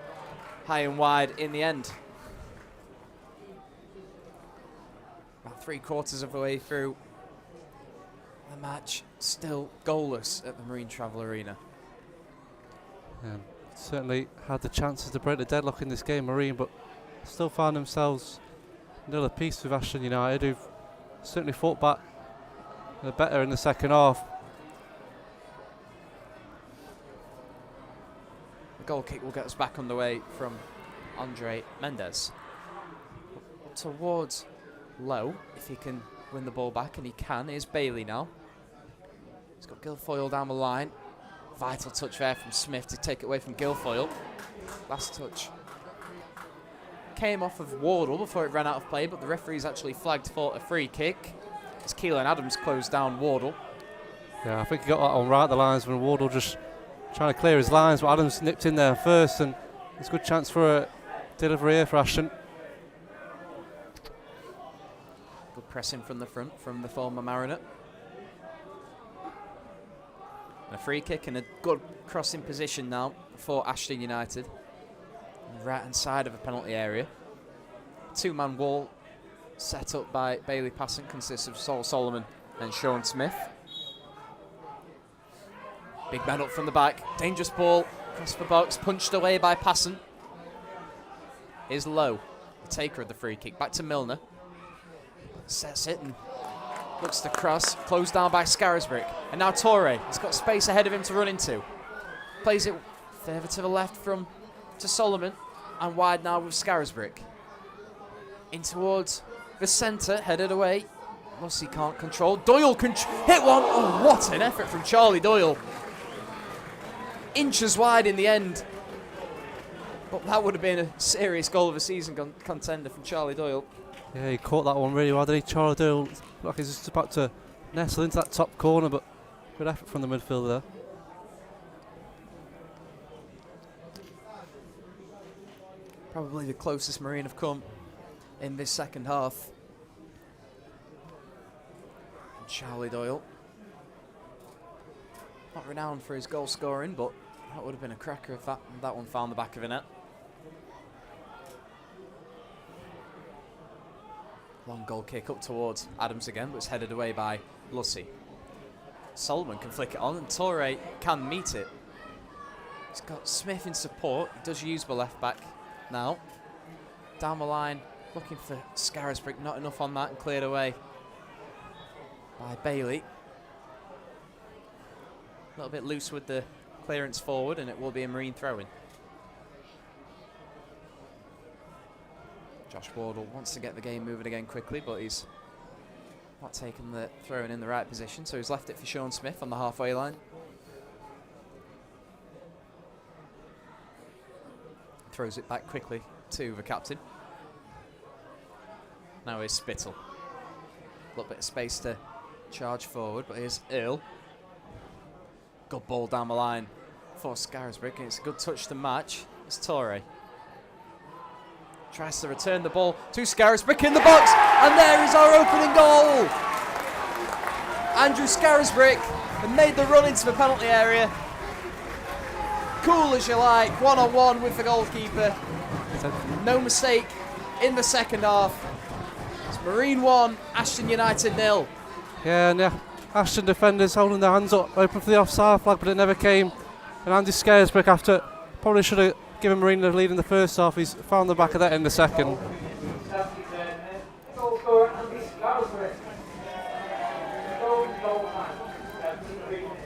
High and wide in the end. About 3/4 of the way through the match, still goalless at the Marine Travel Arena. Certainly had the chances to break the deadlock in this game, Marine, but still found themselves nil apiece with Ashton United, who've certainly fought back better in the second half. The goal kick will get us back underway from Andre Mendes. Up towards Lowe, if he can win the ball back, and he can. Here's Bailey now. He's got Guilfoyle down the line. Vital touch there from Smith to take it away from Guilfoyle. Last touch came off of Wardle before it ran out of play, but the referee's actually flagged for a free kick as Keelan Adams closed down Wardle. Yeah, I think he got that on right the lines when Wardle just trying to clear his lines, but Adams nipped in there first, and it's a good chance for a delivery here for Ashton. Good pressing from the front from the former Mariner. And a free kick and a good crossing position now for Ashton United. On the right hand side of the penalty area. Two-man wall set up by Bailey Passant consists of Saul Solomon and Sean Smith. Big man up from the back. Dangerous ball across the box, punched away by Passant. Here's Lowe, the taker of the free kick. Back to Milner. Sets it and looks to cross, closed down by Scarisbrick. And now Torre has got space ahead of him to run into. Plays it further to the left to Solomon, and wide now with Scarisbrick. In towards the centre, headed away. Lucy can't control. Doyle can hit one. Oh, what an effort from Charlie Doyle. Inches wide in the end. But that would have been a serious goal of the season contender from Charlie Doyle. Yeah, he caught that one really well, didn't he? Charlie Doyle looked like he's just about to nestle into that top corner, but good effort from the midfielder there. Probably the closest Marine have come in this second half. Charlie Doyle. Not renowned for his goal scoring, but that would have been a cracker if that one found the back of the net. Long goal kick up towards Adams again, but it's headed away by Lucy. Solomon can flick it on, and Torre can meet it. He's got Smith in support. He does use the left back now. Down the line, looking for Scarisbrick. Not enough on that, and cleared away by Bailey. A little bit loose with the clearance forward, and it will be a Marine throw-in. Josh Wardle wants to get the game moving again quickly, but he's not taken the throw-in in the right position, so he's left it for Sean Smith on the halfway line. Throws it back quickly to the captain. Now here's Spittle. A little bit of space to charge forward, but here's Earl. Good ball down the line for Scarisbrick, and it's a good touch to match. It's Torre. Tries to return the ball to Scarisbrick in the box, and there is our opening goal! Andrew Scarisbrick had made the run into the penalty area. Cool as you like, one-on-one with the goalkeeper. No mistake in the second half. It's Marine 1, Ashton United 0. Yeah, and Ashton defenders holding their hands up, open for the offside flag, but it never came. And Andy Scarisbrick, after probably should have given Marine the lead in the first half, he's found the back of that in the second. Goal scorer Andy Scarisbrick. Goal time. 73 minutes.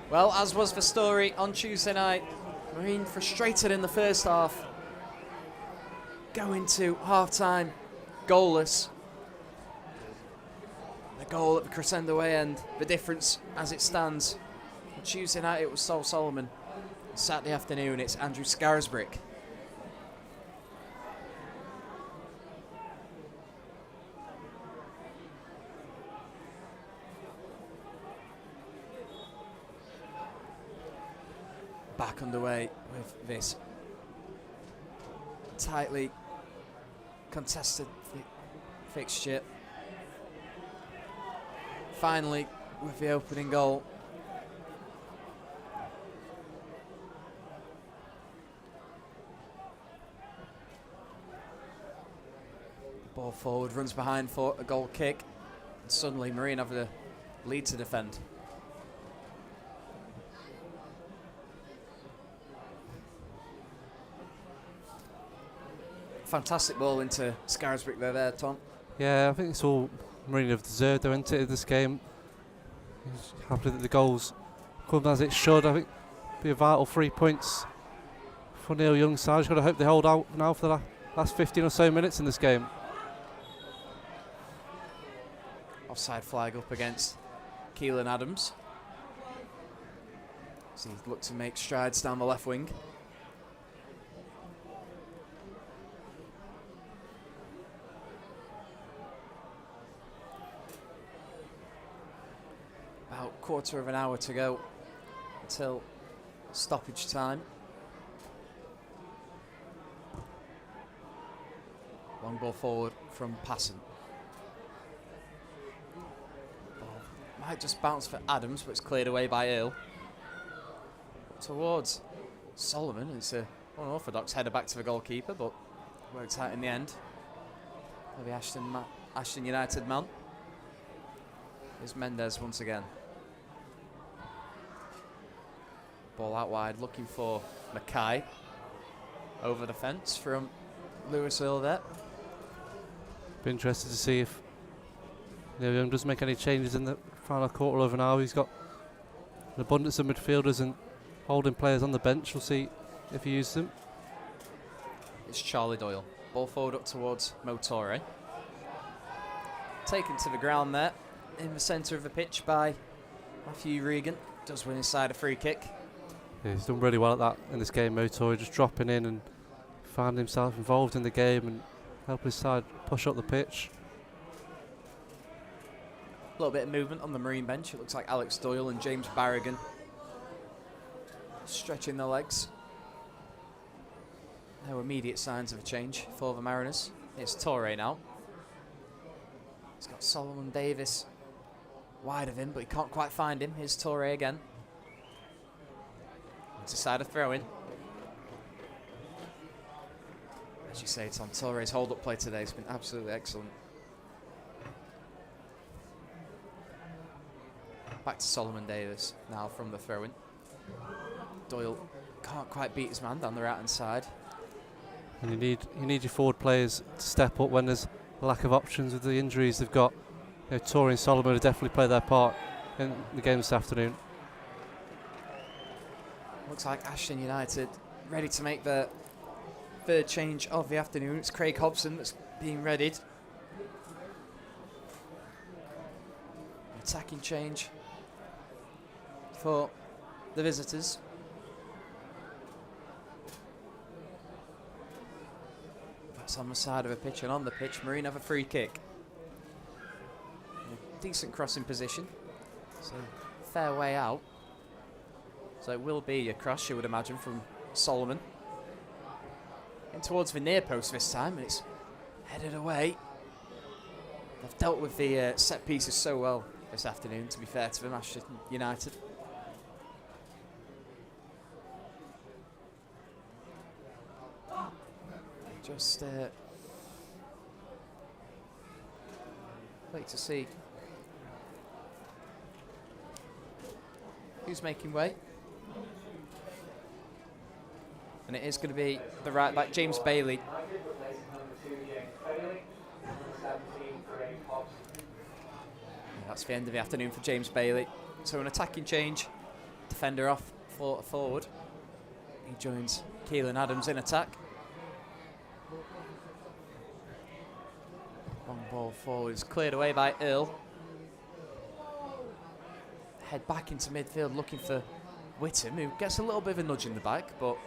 Well, as was the story on Tuesday night, Marine frustrated in the first half. Go into half-time goalless. The goal at the crescendo end, the difference as it stands. On Tuesday night it was Saul Solomon. Saturday afternoon it's Andrew Scarisbrick. back underway with this tightly contested fixture. Finally, with the opening goal. Ball forward, runs behind for a goal kick. And suddenly Marine have the lead to defend. Fantastic ball into Scarisbrick there, Tom. Yeah, I think it's all Marine have deserved their entry this game. He's happy that the goals come as it should. I think be a vital 3 points for Neil Young's side. Just got to hope they hold out now for the last 15 or so minutes in this game. Offside flag up against Keelan Adams. So he's looked to make strides down the left wing. About quarter of an hour to go until stoppage time. Long ball forward from Passant. Might just bounce for Adams, but it's cleared away by Earl. Towards Solomon. It's a unorthodox header back to the goalkeeper, but worked out in the end. Maybe Ashton United man. Here's Mendes once again. Ball out wide, looking for Mackay. Over the fence from Lewis Earl there. Be interested to see if Neil Young doesn't make any changes in the final quarter of an hour. He's got an abundance of midfielders and holding players on the bench. We'll see if he uses them. It's Charlie Doyle. Ball forward up towards Motore. Taken to the ground there in the centre of the pitch by Matthew Regan. Does win inside a free kick. Yeah, he's done really well at that in this game, Motori, just dropping in and finding himself involved in the game and help his side push up the pitch. A little bit of movement on the Marine bench. It looks like Alex Doyle and James Barrigan stretching their legs. No immediate signs of a change for the Mariners. It's Torre now. He's got Solomon Davis wide of him, but he can't quite find him. Here's Torre again. It's a side of throw-in. As you say, Tom, Torre's hold-up play today has been absolutely excellent. Back to Solomon Davis now from the throw-in. Doyle can't quite beat his man down the right-hand side. And you need your forward players to step up when there's a lack of options with the injuries they've got. You know, Torre and Solomon have definitely played their part in the game this afternoon. Looks like Ashton United ready to make the third change of the afternoon. It's Craig Hobson that's being readied. Attacking change for the visitors. That's on the side of the pitch, and on the pitch, Marine have a free kick. A decent crossing position, so fair way out. So it will be a cross, you would imagine, from Solomon. In towards the near post this time, and it's headed away. They've dealt with the set pieces so well this afternoon, to be fair to them, Ashton United. Just wait to see who's making way. And it is going to be the right back, James Bailey. That's the end of the afternoon for James Bailey. So an attacking change, defender off for forward. He joins Keelan Adams in attack. Long ball forward is cleared away by Earl. Head back into midfield looking for Whittam, who gets a little bit of a nudge in the back, but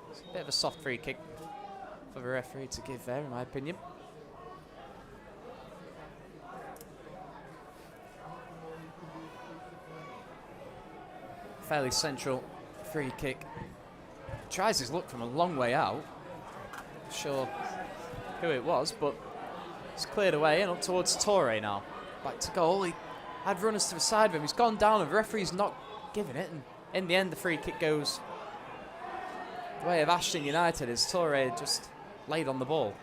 it's a bit of a soft free kick for the referee to give there, in my opinion. Fairly central free kick. Tries his luck from a long way out. Not sure who it was, but it's cleared away and up towards Torre now. Back to goal. He had runners to the side of him. He's gone down and the referee's not giving it. And in the end, the free kick goes the way of Ashton United as Torre just laid on the ball.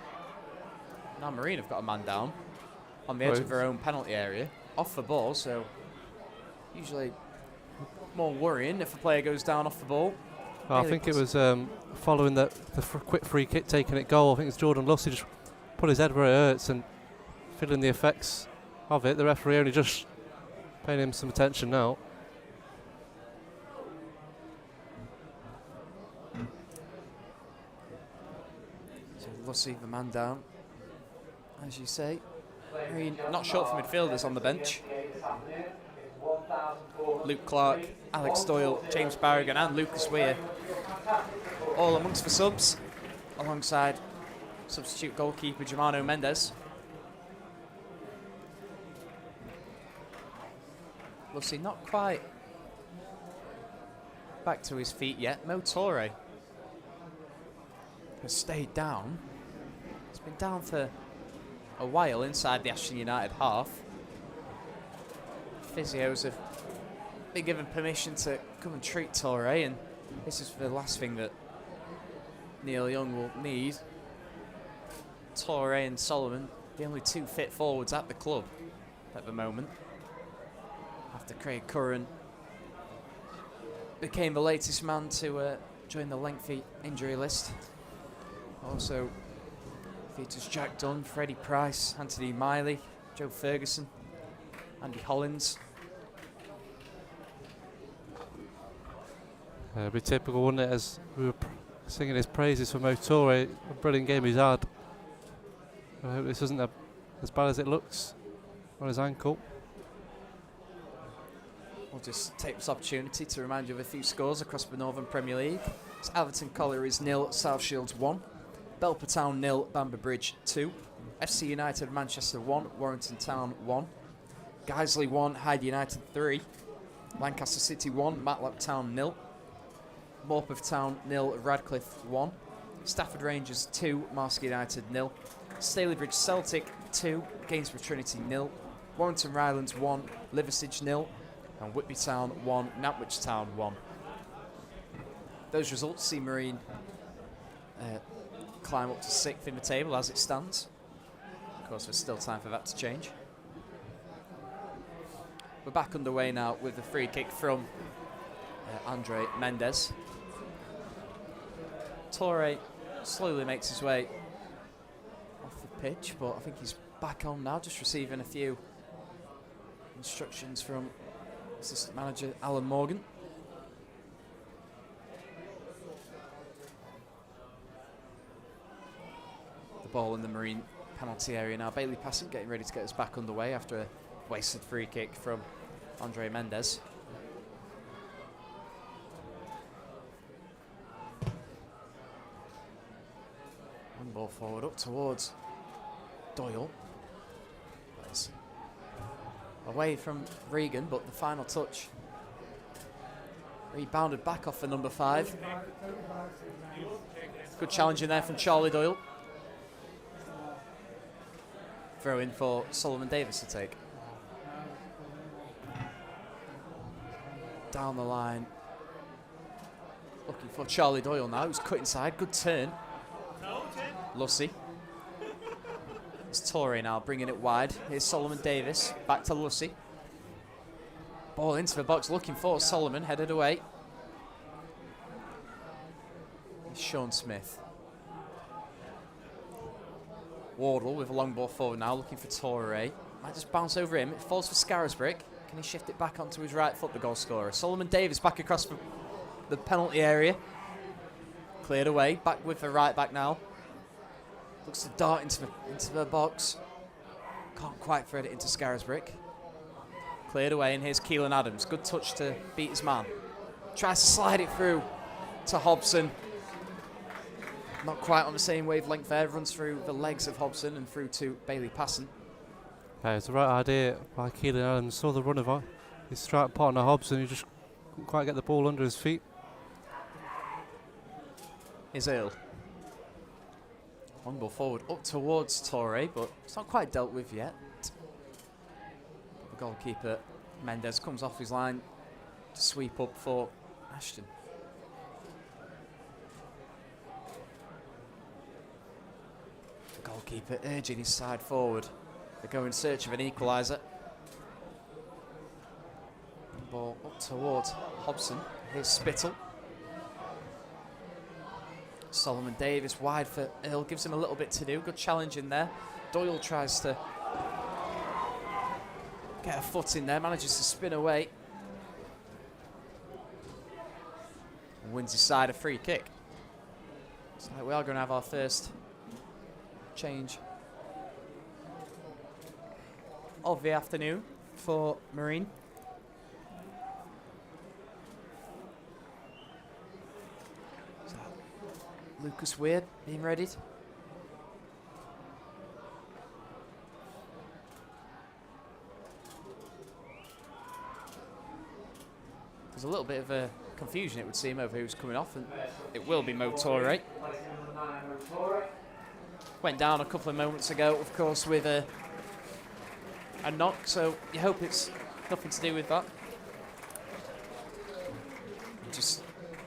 Now Marine have got a man down on the edge of their own penalty area. Off the ball, so usually more worrying if a player goes down off the ball. I think it was following the quick free kick taking at goal. I think it's Jordan Lussey just put his head where it hurts and feeling the effects of it. The referee only just paying him some attention now. So Lussey, the man down, as you say. Not short for midfielders on the bench. Luke Clark, Alex Doyle, James Barrigan and Lucas Weir all amongst the subs, alongside substitute goalkeeper Germano Mendes. Lussey not quite back to his feet yet. Mo Torre has stayed down. He's been down for a while inside the Ashton United half. Physios have been given permission to come and treat Torre, and this is the last thing that Neil Young will need. Torre and Solomon, the only two fit forwards at the club at the moment, after Craig Curran became the latest man to join the lengthy injury list. Also features Jack Dunn, Freddie Price, Anthony Miley, Joe Ferguson, Andy Hollins. It'd be typical, wouldn't it, as we were singing his praises for Mo Torre, a brilliant game he's had. I hope this isn't as bad as it looks on his ankle. We'll just take this opportunity to remind you of a few scores across the Northern Premier League. It's Atherton Collieries 0, South Shields 1, Belper Town 0, Bamber Bridge 2, FC United Manchester 1, Warrington Town 1, Guiseley 1, Hyde United 3, Lancaster City 1, Matlock Town 0, Morpeth Town 0, Radcliffe 1, Stafford Rangers 2, Marske United 0, Stalybridge Celtic 2, Gainsborough Trinity 0, Warrington Rylands 1, Liversidge 0, and Whitby Town 1, Nantwich Town 1. Those results see Marine climb up to 6th in the table as it stands. Of course, there's still time for that to change. We're back underway now with the free kick from Andre Mendes. Torre slowly makes his way off the pitch, but I think he's back on now, just receiving a few instructions from assistant manager Alan Morgan. The ball in the Marine penalty area now. Bailey Passant getting ready to get us back underway after a wasted free kick from Andre Mendes. One ball forward up towards Doyle. That's away from Regan, but the final touch rebounded back off for number 5. Good challenge in there from Charlie Doyle. Throw in for Solomon Davis to take. Down the line. Looking for Charlie Doyle now, who's cut inside. Good turn. Lussey. It's Torre now bringing it wide. Here's Solomon Davis. Back to Lussey. Ball into the box looking for Solomon. Headed away. It's Sean Smith. Wardle with a long ball forward now, looking for Torre. Might just bounce over him. It falls for Scarisbrick. Can he shift it back onto his right foot, the goal scorer? Solomon Davis back across the penalty area. Cleared away. Back with the right back now. Looks to dart into the box. Can't quite thread it into Scarisbrick. Cleared away, and here's Keelan Adams. Good touch to beat his man. Tries to slide it through to Hobson. Not quite on the same wavelength there. Runs through the legs of Hobson and through to Bailey Passant. Yeah, it's the right idea by Keelan Adams. Saw the run of his strike partner Hobson. He just couldn't quite get the ball under his feet. is Earl. Long ball forward up towards Torre, but it's not quite dealt with yet. The goalkeeper, Mendes, comes off his line to sweep up for Ashton. The goalkeeper urging his side forward. They go in search of an equaliser. Ball up towards Hobson. Here's Spittle. Solomon Davis wide for Earl, gives him a little bit to do. Good challenge in there. Doyle tries to get a foot in there, manages to spin away. And wins his side a free kick. So we are going to have our first change of the afternoon for Marine. Lucas Weird being readied. There's a little bit of a confusion, it would seem, over who's coming off, and it will be Mo Torre. Went down a couple of moments ago, of course, with a knock, so you hope it's nothing to do with that. Just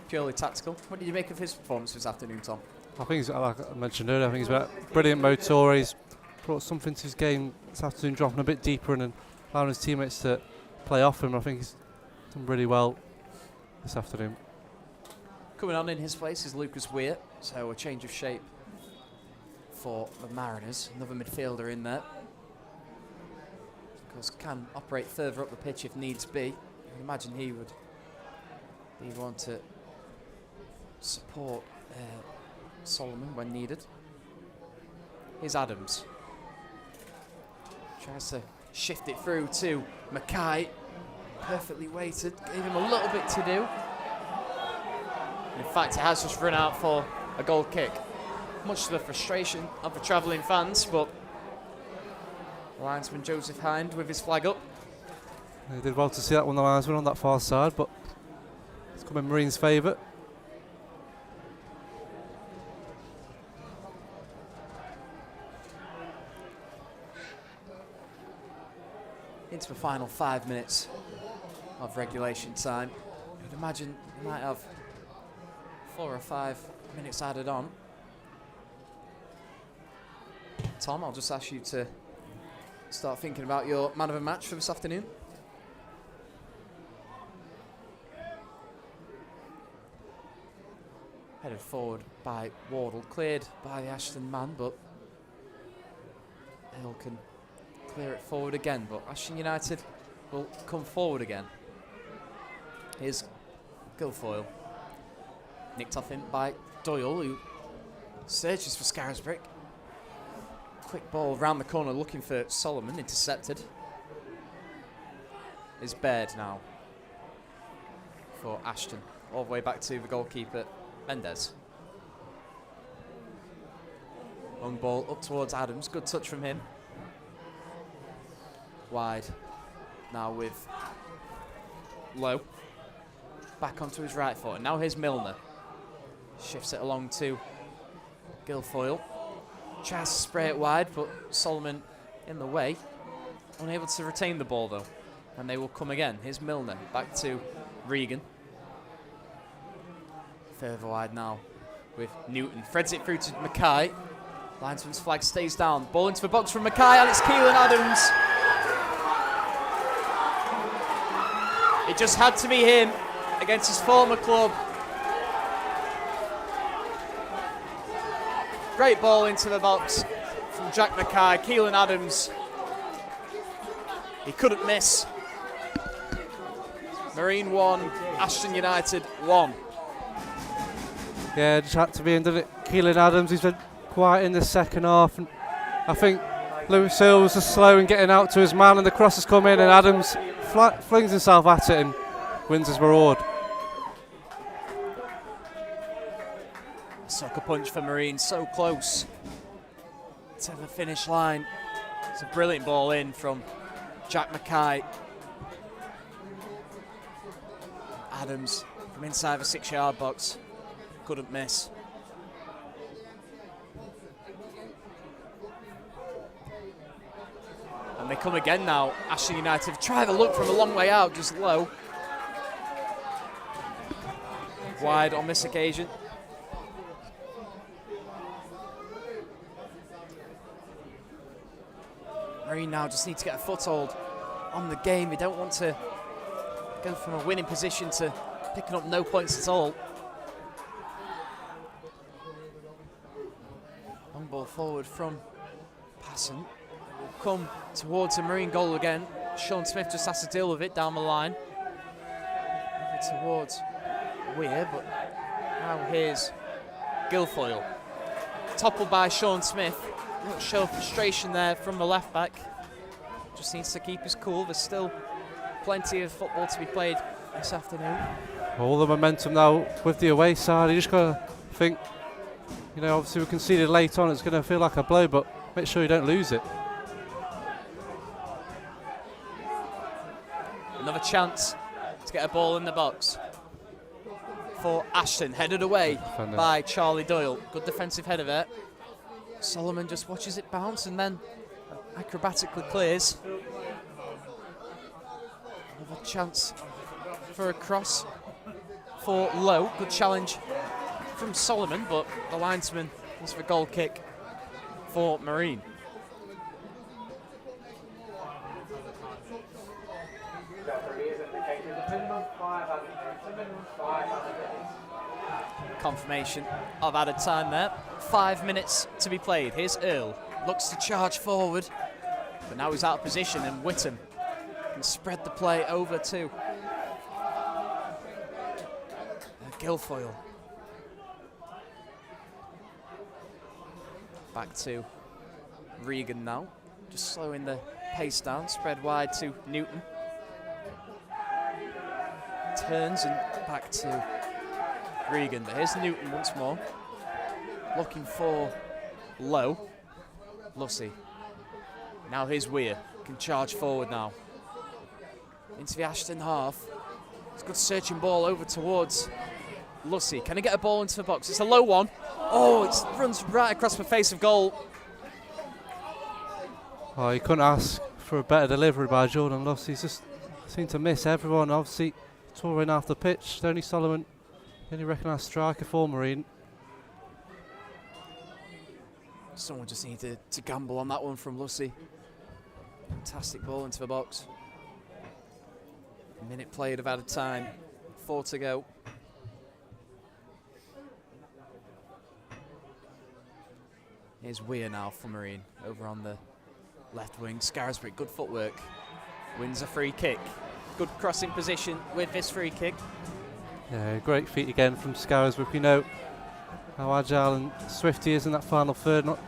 purely tactical. What did you make of his performance this afternoon, Tom? I think he's, like I mentioned earlier, I think he's a brilliant motor. He's brought something to his game this afternoon, dropping a bit deeper and then allowing his teammates to play off him. I think he's done really well this afternoon. Coming on in his place is Lucas Weir, so a change of shape for the Mariners. Another midfielder in there. Of course, can operate further up the pitch if needs be. I can imagine he would be one to support Solomon when needed. Here's Adams. Tries to shift it through to Mackay. Perfectly weighted, gave him a little bit to do. In fact, it has just run out for a goal kick. Much to the frustration of the travelling fans, but linesman Joseph Hind with his flag up. He did well to see that one, the linesman on that far side, but it's come in Marine's favour. Into the final 5 minutes of regulation time. I'd imagine you might have 4 or 5 minutes added on. Tom, I'll just ask you to start thinking about your man of the match for this afternoon. Headed forward by Wardle, cleared by the Ashton man, but Hill can clear it forward again, but Ashton United will come forward again. Here's Guilfoyle. Nicked off him by Doyle, who searches for Scarisbrick. Quick ball round the corner looking for Solomon, intercepted. Is Baird now for Ashton. All the way back to the goalkeeper, Mendes. Long ball up towards Adams, good touch from him. Wide, now with Lowe. Back onto his right foot, and now here's Milner. Shifts it along to Guilfoyle. Tries to spray it wide, but Solomon in the way. Unable to retain the ball though, and they will come again. Here's Milner, back to Regan. Further wide now with Newton. Threads it through to Mackay. Linesman's flag stays down. Ball into the box from Mackay, and it's Keelan Adams. It just had to be him against his former club. Great ball into the box from Jack Mackay. Keelan Adams, he couldn't miss. Marine 1, Ashton United 1. Yeah, just had to be in, didn't it? Keelan Adams, he's been quiet in the second half, and I think Lewis Hill was just slow in getting out to his man, and the cross has come in, and Adams flings himself at it and wins his reward. Sucker punch for Marine, so close to the finish line. It's a brilliant ball in from Jack Mackay. Adams from inside the 6-yard box, couldn't miss. they come again now. Ashton United try the look from a long way out, just low. Wide on this occasion. Marine now just need to get a foothold on the game. They don't want to go from a winning position to picking up no points at all. Long ball forward from Passant. Will come towards the Marine goal again. Sean Smith just has to deal with it down the line. Over towards Weir, but now here's Guilfoyle. Toppled by Sean Smith. Not show frustration there from the left back. Just needs to keep his cool. There's still plenty of football to be played this afternoon. All the momentum now with the away side. You just got to think, you know, obviously we conceded late on. It's going to feel like a blow, but make sure you don't lose it. Another chance to get a ball in the box for Ashton. Headed away by Charlie Doyle. Good defensive header there. Solomon just watches it bounce and then acrobatically clears. Another chance for a cross for Lowe. Good challenge from Solomon, but the linesman was for goal kick for Marine. Confirmation of added time there. 5 minutes to be played. Here's Earl. Looks to charge forward, but now he's out of position, and Whittam can spread the play over to Guilfoyle. Back to Regan now. Just slowing the pace down. Spread wide to Newton. Turns and back to Regan. But here's Newton once more. Looking for Lowe. Lucy. Now here's Weir. Can charge forward now. Into the Ashton half. It's a good searching ball over towards Lucy. Can he get a ball into the box? It's a low one. Oh, it runs right across the face of goal. Oh, you couldn't ask for a better delivery by Jordan Lucy. He's just seemed to miss everyone. Obviously, touring off the pitch. Tony Solomon, the only recognised striker for Marine. Someone just needed to gamble on that one from Lucy. Fantastic ball into the box. A minute played of added time. 4 to go. Here's Weir now for Marine over on the left wing. Scarisbury, good footwork. Wins a free kick. Good crossing position with this free kick. Yeah, great feet again from Scarisbury. We know how agile and swift he is in that final third. Not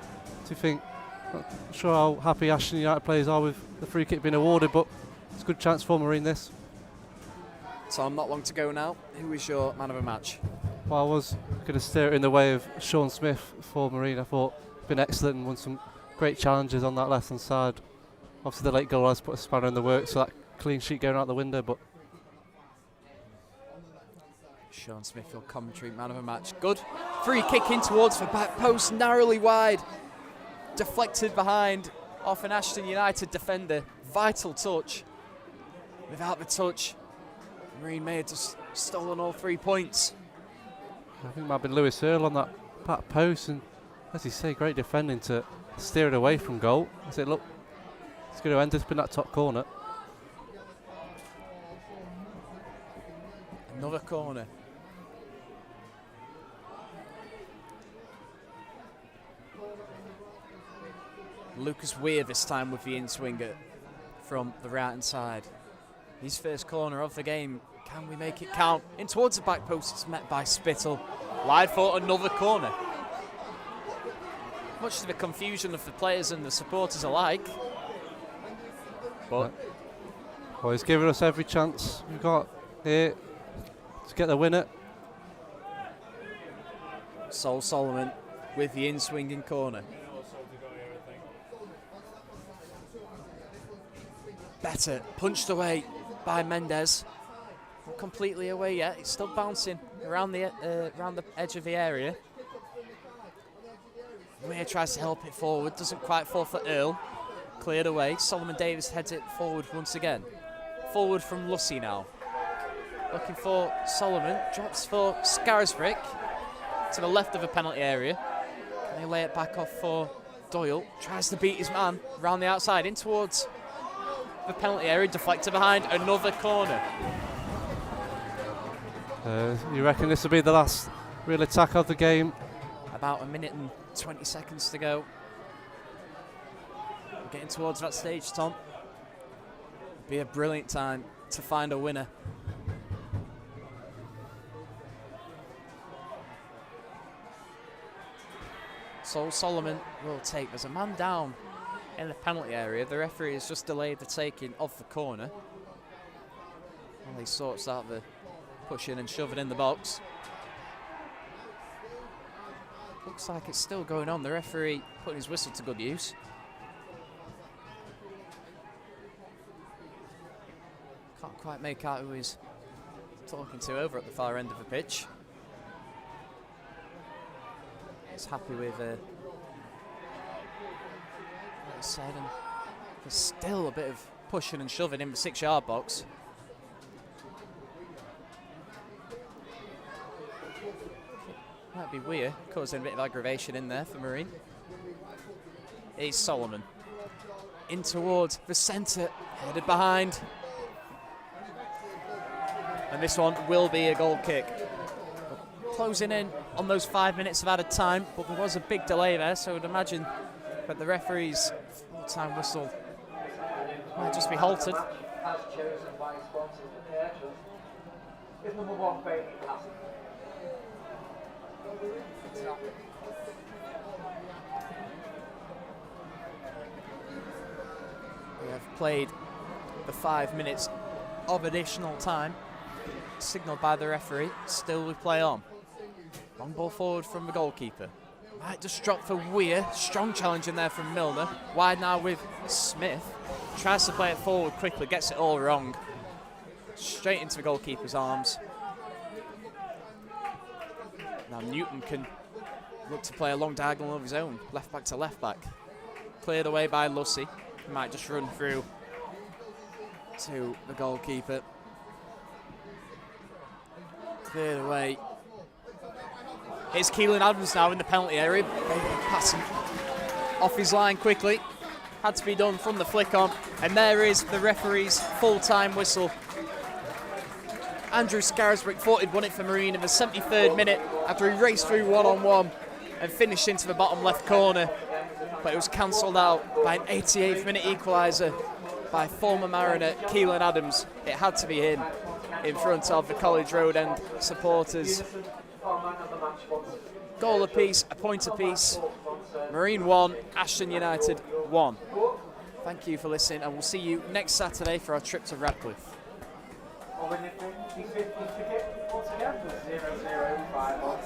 sure how happy Ashton United players are with the free kick being awarded, but it's a good chance for Marine this. Tom, not long to go now. Who is your man of the match? Well, I was going to steer it in the way of Sean Smith for Marine. I thought been excellent and won some great challenges on that left hand side. Obviously the late goal has put a spanner in the works, so that clean sheet going out the window, but Sean Smith, your commentary man of the match. Good free kick in towards the back post, narrowly wide. Deflected behind off an Ashton United defender. Vital touch. Without the touch, Marine may have just stolen all 3 points. I think it might have been Lewis Earl on that back post, and as you say, great defending to steer it away from goal. As it look, it's going to end up in that top corner. Another corner. Lucas Weir this time with the in-swinger from the right-hand side. His first corner of the game. Can we make it count? In towards the back post, it's met by Spittle. Wide for another corner. Much to the confusion of the players and the supporters alike. But well, he's given us every chance we've got here to get the winner. Sol Solomon with the in-swinging corner. Better punched away by Mendez. Not completely away yet. It's still bouncing around the edge of the area. Weir tries to help it forward. Doesn't quite fall for Earl. cleared away. Solomon Davis heads it forward once again. Forward from Lucy now. Looking for Solomon, drops for Scarisbrick to the left of the penalty area. Can they lay it back off for Doyle? Tries to beat his man round the outside, in towards the penalty area, deflected behind, another corner. You reckon this will be the last real attack of the game? About a minute and 20 seconds to go. We're getting towards that stage, Tom. Be a brilliant time to find a winner. So Solomon will take. There's a man down in the penalty area. The referee has just delayed the taking of the corner. Well, he sorts out the pushing and shoving in the box. Looks like it's still going on. The referee putting his whistle to good use. Can't quite make out who he's talking to over at the far end of the pitch. He's happy with what he said, and there's still a bit of pushing and shoving in the 6-yard box. Might be Weir causing a bit of aggravation in there for Marine. Here's Solomon. In towards the centre, headed behind. And this one will be a goal kick. Closing in on those 5 minutes of added time, but there was a big delay there, so I'd imagine that the referee's full-time whistle might just be halted. As chosen by sponsors at the Ashton is number 1 Bailey Passing. We have played the 5 minutes of additional time, signalled by the referee. Still we play on. Long ball forward from the goalkeeper. Might just drop for Weir. Strong challenge in there from Milner. Wide now with Smith. Tries to play it forward quickly, gets it all wrong. Straight into the goalkeeper's arms. Now Newton can look to play a long diagonal of his own, left back to left back. Cleared away by Lucy. He might just run through to the goalkeeper. Cleared away. Here's Keelan Adams now in the penalty area. Passing off his line quickly. Had to be done from the flick on. And there is the referee's full-time whistle. Andrew Scarisbrick thought he'd won it for Marine in the 73rd minute after he raced through one-on-one and finished into the bottom left corner. But it was cancelled out by an 88th minute equaliser by former Mariner Keelan Adams. It had to be him in front of the College Road End supporters. Goal apiece, a point apiece. Marine 1, Ashton United 1. Thank you for listening, and we'll see you next Saturday for our trip to Radcliffe. Or when you think he's 50 ticket, once again, 005 on